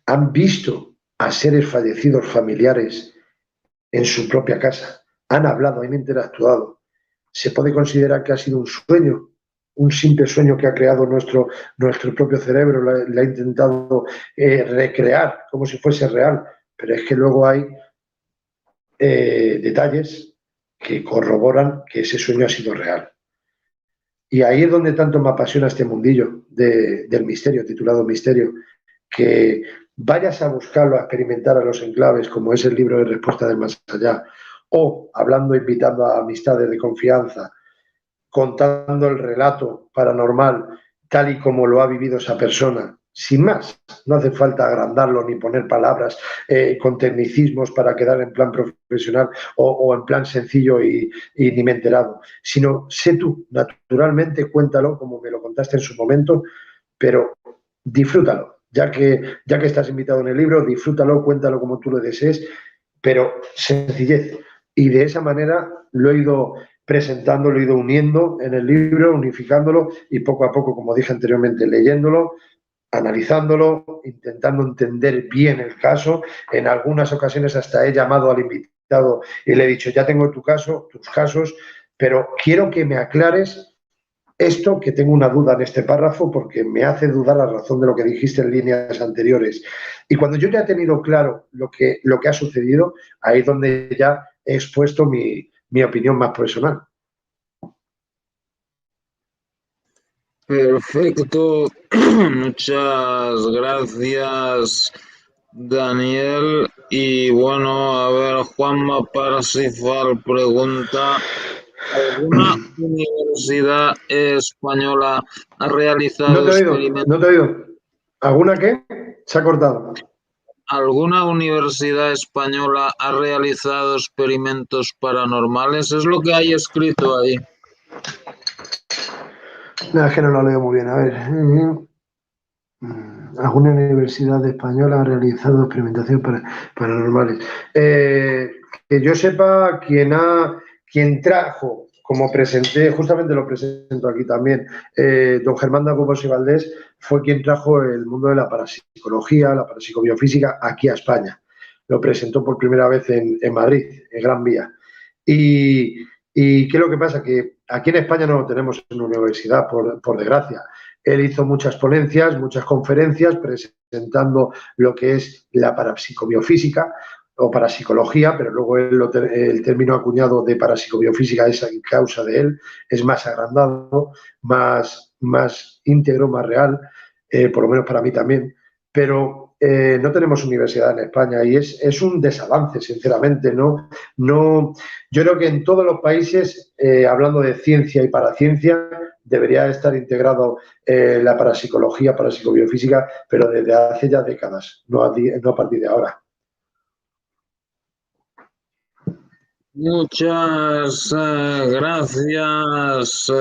han visto a seres fallecidos familiares en su propia casa, han hablado, han interactuado. Se puede considerar que ha sido un sueño, un simple sueño que ha creado nuestro propio cerebro, le ha intentado recrear como si fuese real, pero es que luego hay detalles que corroboran que ese sueño ha sido real. Y ahí es donde tanto me apasiona este mundillo del misterio, titulado Misterio, que vayas a buscarlo, a experimentar a los enclaves, como es el libro de Respuesta del Más Allá, o hablando, invitando a amistades de confianza, contando el relato paranormal tal y como lo ha vivido esa persona, sin más. No hace falta agrandarlo ni poner palabras con tecnicismos para quedar en plan profesional o en plan sencillo y ni me he enterado, sino sé tú, naturalmente, cuéntalo como me lo contaste en su momento, pero disfrútalo. Ya que estás invitado en el libro, disfrútalo, cuéntalo como tú lo desees, pero sencillez. Y de esa manera lo he ido presentando, lo he ido uniendo en el libro, unificándolo y poco a poco, como dije anteriormente, leyéndolo, analizándolo, intentando entender bien el caso. En algunas ocasiones hasta he llamado al invitado y le he dicho, ya tengo tu caso, tus casos, pero quiero que me aclares esto, que tengo una duda en este párrafo porque me hace dudar a razón de lo que dijiste en líneas anteriores. Y cuando yo ya he tenido claro lo que ha sucedido, ahí es donde ya he expuesto mi opinión más personal. Perfecto, muchas gracias, Daniel. Y bueno, a ver, Juanma Parsifal pregunta, ¿alguna universidad española ha realizado experimentos? No te he oído. ¿Alguna qué? Se ha cortado. ¿Alguna universidad española ha realizado experimentos paranormales? Es lo que hay escrito ahí. No, es que no lo leo muy bien. A ver. ¿Alguna universidad española ha realizado experimentaciones paranormales? Que yo sepa, quien quien trajo, como presenté, justamente lo presento aquí también, don Germán Dagobos y Valdés, fue quien trajo el mundo de la parapsicología, la parapsicobiofísica aquí a España. Lo presentó por primera vez en Madrid, en Gran Vía. ¿Y qué es lo que pasa? Que aquí en España no lo tenemos en la universidad, por desgracia. Él hizo muchas ponencias, muchas conferencias presentando lo que es la parapsicobiofísica o parapsicología, pero luego el término acuñado de parapsicobiofísica es en causa de él, es más agrandado, más íntegro, más real, por lo menos para mí también. Pero no tenemos universidad en España y es un desavance, sinceramente. No, yo creo que en todos los países, hablando de ciencia y paraciencia, debería estar integrado la parapsicología, parapsicobiofísica, pero desde hace ya décadas, no a partir de ahora. Muchas gracias,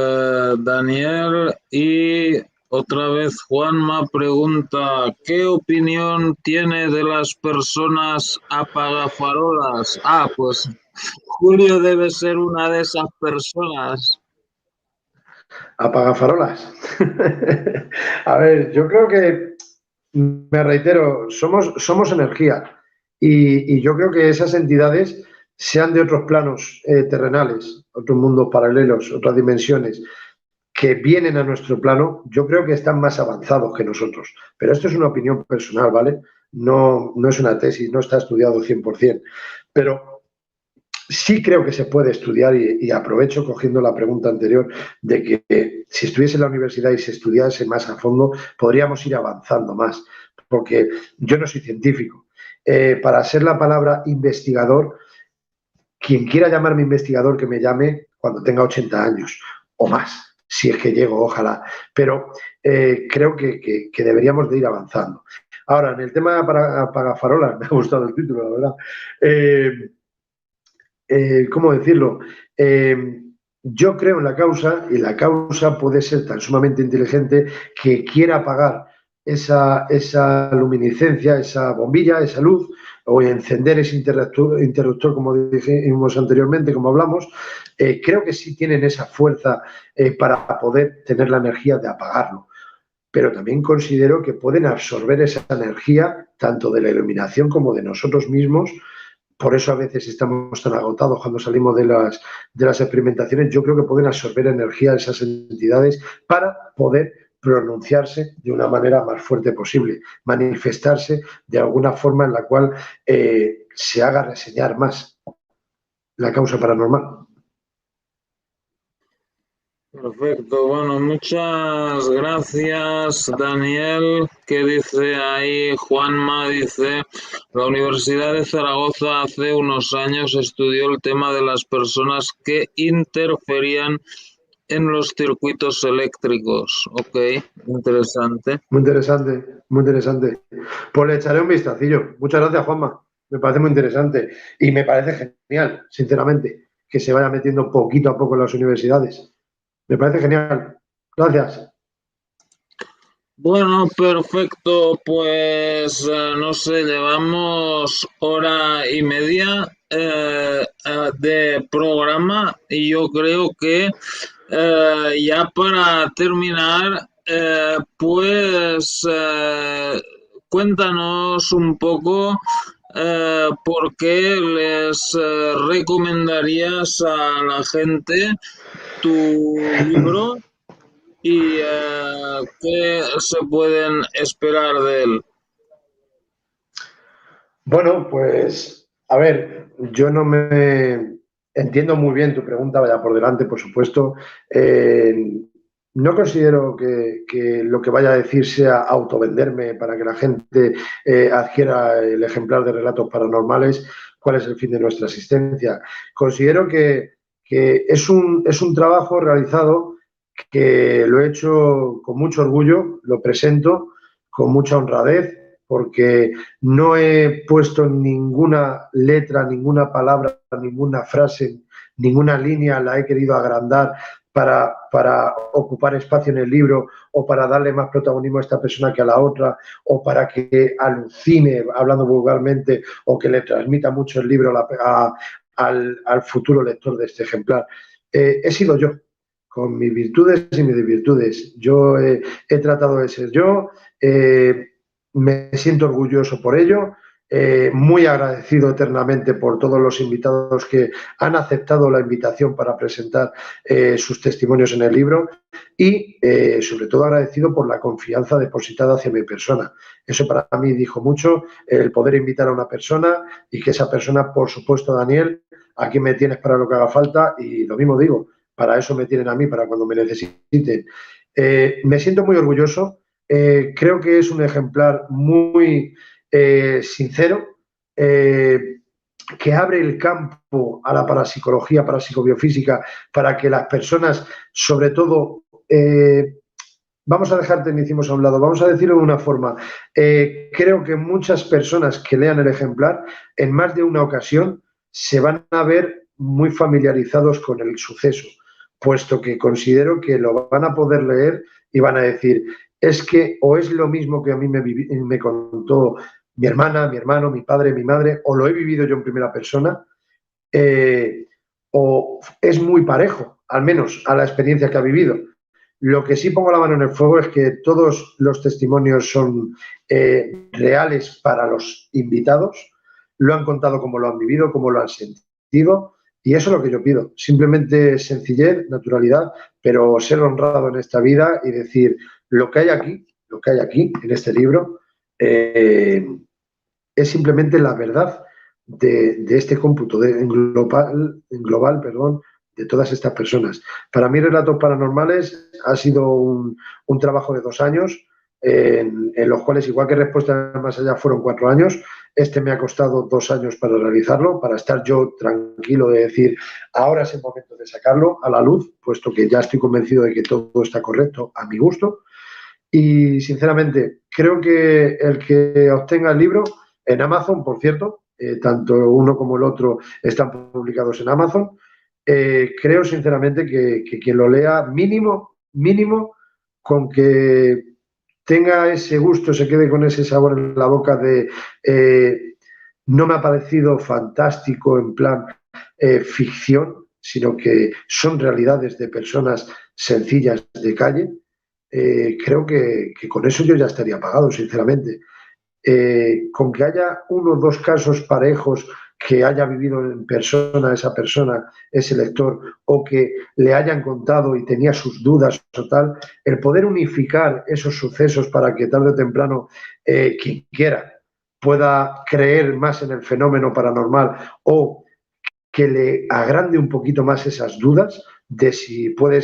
Daniel. Y otra vez Juanma pregunta, ¿qué opinión tiene de las personas apagafarolas? Pues Julio debe ser una de esas personas. Apagafarolas. A ver, yo creo que, me reitero, somos energía y yo creo que esas entidades, sean de otros planos terrenales, otros mundos paralelos, otras dimensiones, que vienen a nuestro plano, yo creo que están más avanzados que nosotros. Pero esto es una opinión personal, ¿vale? No es una tesis, no está estudiado 100%. Pero sí creo que se puede estudiar y aprovecho cogiendo la pregunta anterior de que si estuviese en la universidad y se estudiase más a fondo, podríamos ir avanzando más. Porque yo no soy científico. Para ser la palabra investigador, quien quiera llamarme investigador, que me llame cuando tenga 80 años o más, si es que llego, ojalá. Pero creo que deberíamos de ir avanzando. Ahora, en el tema para apagafarolas, me ha gustado el título, la verdad. ¿Cómo decirlo? Yo creo en la causa y la causa puede ser tan sumamente inteligente que quiera apagar esa luminiscencia, esa bombilla, esa luz, o encender ese interruptor, como dijimos anteriormente, como hablamos. Creo que sí tienen esa fuerza para poder tener la energía de apagarlo. Pero también considero que pueden absorber esa energía tanto de la iluminación como de nosotros mismos. Por eso a veces estamos tan agotados cuando salimos de las experimentaciones. Yo creo que pueden absorber energía de esas entidades para poder pronunciarse de una manera más fuerte posible, manifestarse de alguna forma en la cual se haga reseñar más la causa paranormal. Perfecto, bueno, muchas gracias, Daniel. ¿Qué dice ahí? Juanma dice, la Universidad de Zaragoza hace unos años estudió el tema de las personas que interferían en los circuitos eléctricos. Ok, interesante. Muy interesante, muy interesante. Pues le echaré un vistacillo. Muchas gracias, Juanma. Me parece muy interesante y me parece genial, sinceramente, que se vaya metiendo poquito a poco en las universidades. Me parece genial. Gracias. Bueno, perfecto. Pues no sé, llevamos 1:30 de programa y yo creo que ya para terminar, pues cuéntanos un poco por qué les recomendarías a la gente tu libro y qué se pueden esperar de él. Bueno, pues, a ver, yo no me entiendo muy bien tu pregunta, vaya por delante, por supuesto. No considero que lo que vaya a decir sea autovenderme para que la gente adquiera el ejemplar de Relatos Paranormales, cuál es el fin de nuestra existencia. Considero que es un trabajo realizado que lo he hecho con mucho orgullo, lo presento con mucha honradez, porque no he puesto ninguna letra, ninguna palabra, ninguna frase, ninguna línea, la he querido agrandar para ocupar espacio en el libro o para darle más protagonismo a esta persona que a la otra o para que alucine, hablando vulgarmente, o que le transmita mucho el libro a al futuro lector de este ejemplar. He sido yo, con mis virtudes y mis desvirtudes. Yo he tratado de ser yo, me siento orgulloso por ello, muy agradecido eternamente por todos los invitados que han aceptado la invitación para presentar sus testimonios en el libro y sobre todo agradecido por la confianza depositada hacia mi persona. Eso para mí dijo mucho, el poder invitar a una persona y que esa persona, por supuesto, Daniel, aquí me tienes para lo que haga falta y lo mismo digo, para eso me tienen a mí, para cuando me necesiten. Me siento muy orgulloso, creo que es un ejemplar muy sincero, que abre el campo a la parapsicología, parapsicobiofísica, para que las personas, sobre todo, vamos a dejar tecnicismos a un lado, vamos a decirlo de una forma, creo que muchas personas que lean el ejemplar, en más de una ocasión, se van a ver muy familiarizados con el suceso, puesto que considero que lo van a poder leer y van a decir, es que o es lo mismo que a mí me contó mi hermana, mi hermano, mi padre, mi madre, o lo he vivido yo en primera persona, o es muy parejo, al menos a la experiencia que ha vivido. Lo que sí pongo la mano en el fuego es que todos los testimonios son reales para los invitados, lo han contado como lo han vivido, como lo han sentido, y eso es lo que yo pido, simplemente sencillez, naturalidad, pero ser honrado en esta vida y decir lo que hay aquí en este libro, es simplemente la verdad de este cómputo, en global, de todas estas personas. Para mí, Relatos Paranormales ha sido un trabajo de 2 años, en los cuales, igual que Respuesta Más Allá fueron 4 años, este me ha costado 2 años para realizarlo, para estar yo tranquilo de decir, ahora es el momento de sacarlo a la luz, puesto que ya estoy convencido de que todo está correcto a mi gusto. Y, sinceramente, creo que el que obtenga el libro en Amazon, por cierto, tanto uno como el otro están publicados en Amazon, creo, sinceramente, que quien lo lea, mínimo, con que tenga ese gusto, se quede con ese sabor en la boca de no me ha parecido fantástico en plan ficción, sino que son realidades de personas sencillas de calle. Creo que con eso yo ya estaría pagado, sinceramente. Con que haya 1 o 2 casos parejos que haya vivido en persona esa persona, ese lector, o que le hayan contado y tenía sus dudas o tal, el poder unificar esos sucesos para que tarde o temprano quien quiera pueda creer más en el fenómeno paranormal o que le agrande un poquito más esas dudas de si puede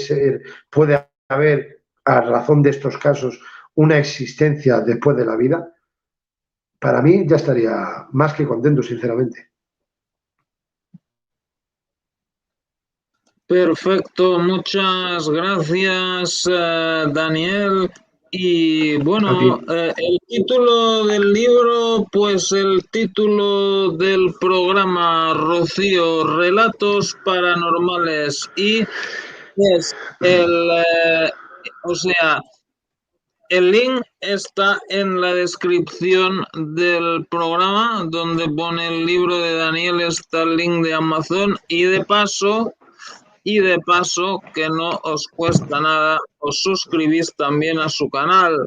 haber, a razón de estos casos, una existencia después de la vida. Para mí ya estaría más que contento, sinceramente. Perfecto, muchas gracias, Daniel. Y bueno, el título del libro, pues el título del programa, Rocío, Relatos Paranormales, y es el link está en la descripción del programa, donde pone el libro de Daniel, está el link de Amazon, y de paso, que no os cuesta nada, os suscribís también a su canal,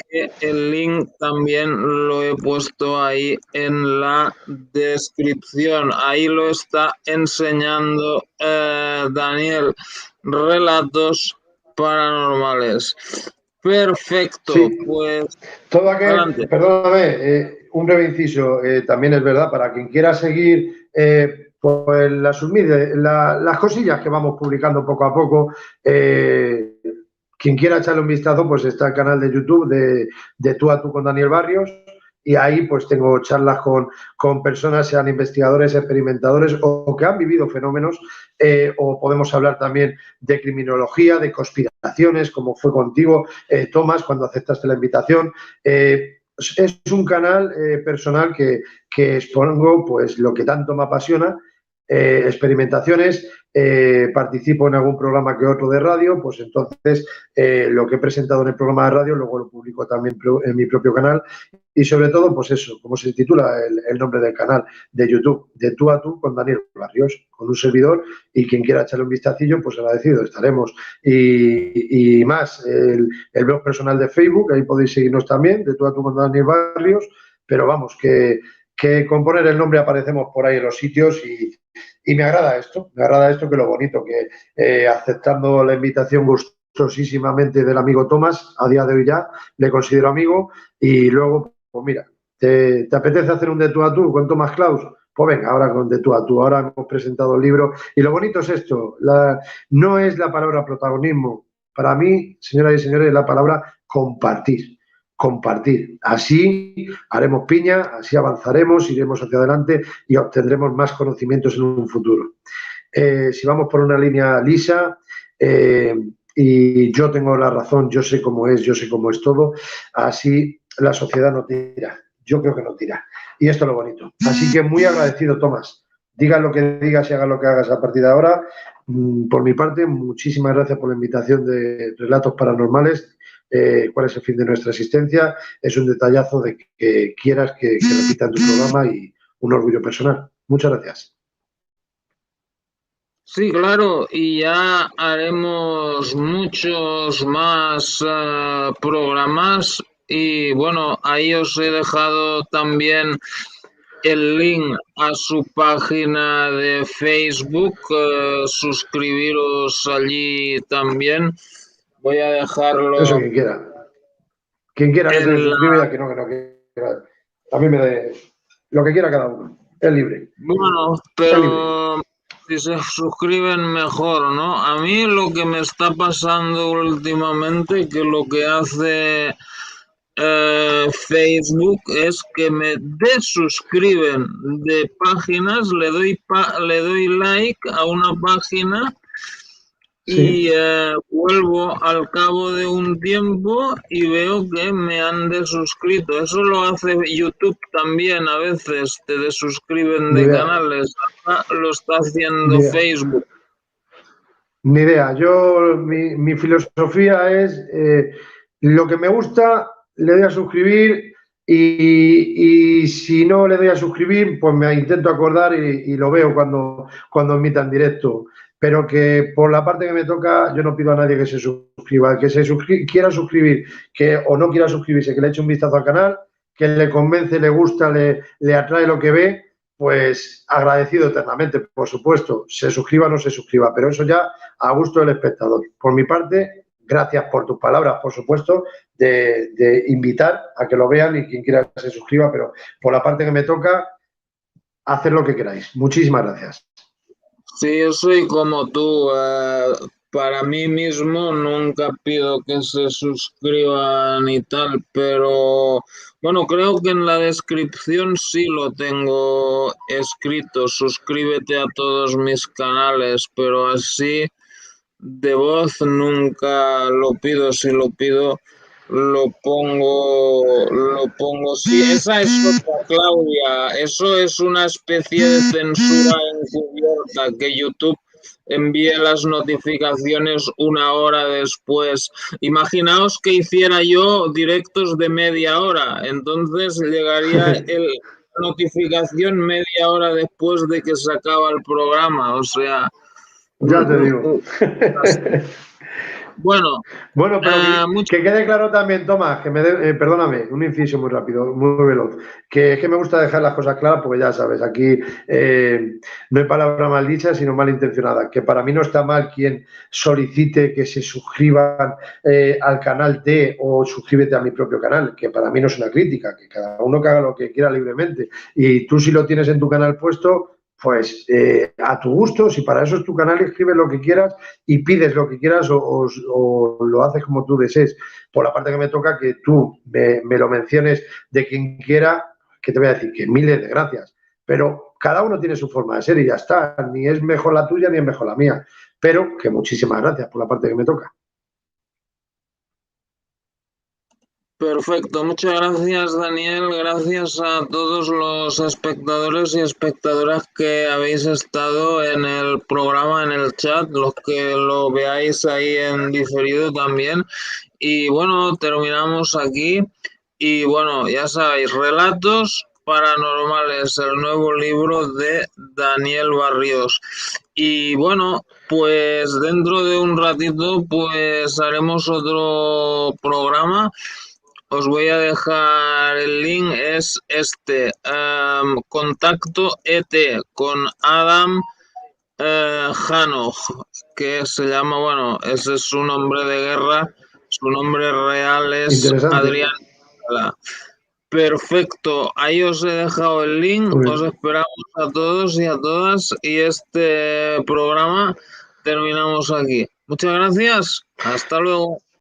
que el link también lo he puesto ahí en la descripción. Ahí lo está enseñando Daniel, Relatos Paranormales. Perfecto, sí, pues todo aquel, adelante. perdóname, un breve inciso, también es verdad, para quien quiera seguir pues las cosillas que vamos publicando poco a poco, quien quiera echarle un vistazo, pues está el canal de YouTube de Tú a Tú con Daniel Barrios, y ahí pues tengo charlas con personas, sean investigadores, experimentadores o que han vivido fenómenos, o podemos hablar también de criminología, de conspiraciones, como fue contigo, Tomás, cuando aceptaste la invitación. Es un canal personal que expongo pues lo que tanto me apasiona, experimentaciones participo en algún programa que otro de radio, pues entonces lo que he presentado en el programa de radio luego lo publico también en mi propio canal. Y sobre todo, pues eso, como se titula el nombre del canal de YouTube, De Tú a Tú con Daniel Barrios, con un servidor, y quien quiera echarle un vistacillo, pues agradecido estaremos. Y más, el blog personal de Facebook, ahí podéis seguirnos también, De Tú a Tú con Daniel Barrios, pero vamos, que con poner el nombre aparecemos por ahí en los sitios y me agrada esto, que lo bonito, que aceptando la invitación gustosísimamente del amigo Tomás, a día de hoy ya, le considero amigo, y luego pues mira, ¿te apetece hacer un de tú a tú con Tomás Claus? Pues venga, ahora con de tú a tú. Ahora hemos presentado el libro. Y lo bonito es esto, no es la palabra protagonismo. Para mí, señoras y señores, es la palabra compartir. Compartir. Así haremos piña, así avanzaremos, iremos hacia adelante y obtendremos más conocimientos en un futuro. Si vamos por una línea lisa, y yo tengo la razón, yo sé cómo es todo, así la sociedad no tira. Yo creo que no tira. Y esto es lo bonito. Así que muy agradecido, Tomás. Digas lo que digas y hagas lo que hagas a partir de ahora. Por mi parte, muchísimas gracias por la invitación de Relatos Paranormales. ¿Cuál es el fin de nuestra existencia? Es un detallazo de que quieras que repita en tu programa y un orgullo personal. Muchas gracias. Sí, claro, y ya haremos muchos más programas y bueno, ahí os he dejado también el link a su página de Facebook, suscribiros allí también. Voy a dejarlo. Eso quien quiera. Quien quiera que se suscriba y a que no quiera. A mí me dé lo que quiera cada uno. Es libre. Bueno, pero si se suscriben mejor, ¿no? A mí lo que me está pasando últimamente, que lo que hace Facebook es que me desuscriben de páginas, le doy like a una página y vuelvo al cabo de un tiempo y veo que me han desuscrito. Eso lo hace YouTube también, a veces te desuscriben de canales. Lo está haciendo Facebook. Ni idea. Mi filosofía es lo que me gusta, le doy a suscribir y si no le doy a suscribir, pues me intento acordar y lo veo cuando emitan directo. Pero que por la parte que me toca, yo no pido a nadie que se suscriba. El que quiera suscribir o no quiera suscribirse, que le eche un vistazo al canal, que le convence, le gusta, le atrae lo que ve, pues agradecido eternamente, por supuesto. Se suscriba o no se suscriba, pero eso ya a gusto del espectador. Por mi parte, gracias por tus palabras, por supuesto, de invitar a que lo vean y quien quiera que se suscriba, pero por la parte que me toca, hacer lo que queráis. Muchísimas gracias. Sí, yo soy como tú. Para mí mismo nunca pido que se suscriban y tal, pero bueno, creo que en la descripción sí lo tengo escrito. Suscríbete a todos mis canales, pero así de voz nunca lo pido. Si lo pido, lo pongo. Sí, esa es otra, Claudia. Eso es una especie de censura encubierta que YouTube envíe las notificaciones una hora después. Imaginaos que hiciera yo directos de media hora, entonces llegaría la notificación media hora después de que se acaba el programa, o sea... Ya te digo. Bueno, pero que quede claro también, Tomás, que perdóname, un inciso muy rápido, muy veloz, que es que me gusta dejar las cosas claras porque ya sabes, aquí no hay palabra maldicha, sino malintencionada, que para mí no está mal quien solicite que se suscriban al canal o suscríbete a mi propio canal, que para mí no es una crítica, que cada uno que haga lo que quiera libremente, y tú si lo tienes en tu canal puesto, pues a tu gusto, si para eso es tu canal, escribes lo que quieras y pides lo que quieras o lo haces como tú desees. Por la parte que me toca, que tú me lo menciones de quien quiera, que te voy a decir que miles de gracias. Pero cada uno tiene su forma de ser y ya está. Ni es mejor la tuya ni es mejor la mía. Pero que muchísimas gracias por la parte que me toca. Perfecto, muchas gracias Daniel, gracias a todos los espectadores y espectadoras que habéis estado en el programa, en el chat, los que lo veáis ahí en diferido también. Y bueno, terminamos aquí. Y bueno, ya sabéis, Relatos Paranormales, el nuevo libro de Daniel Barrios. Y bueno, pues dentro de un ratito pues haremos otro programa. Os voy a dejar el link, es este, Contacto ET con Adam Hanoch, que se llama, bueno, ese es su nombre de guerra, su nombre real es Interesante. Adrián. Perfecto, ahí os he dejado el link, Muy os bien. esperamos a todos y a todas y este programa terminamos aquí. Muchas gracias, hasta luego.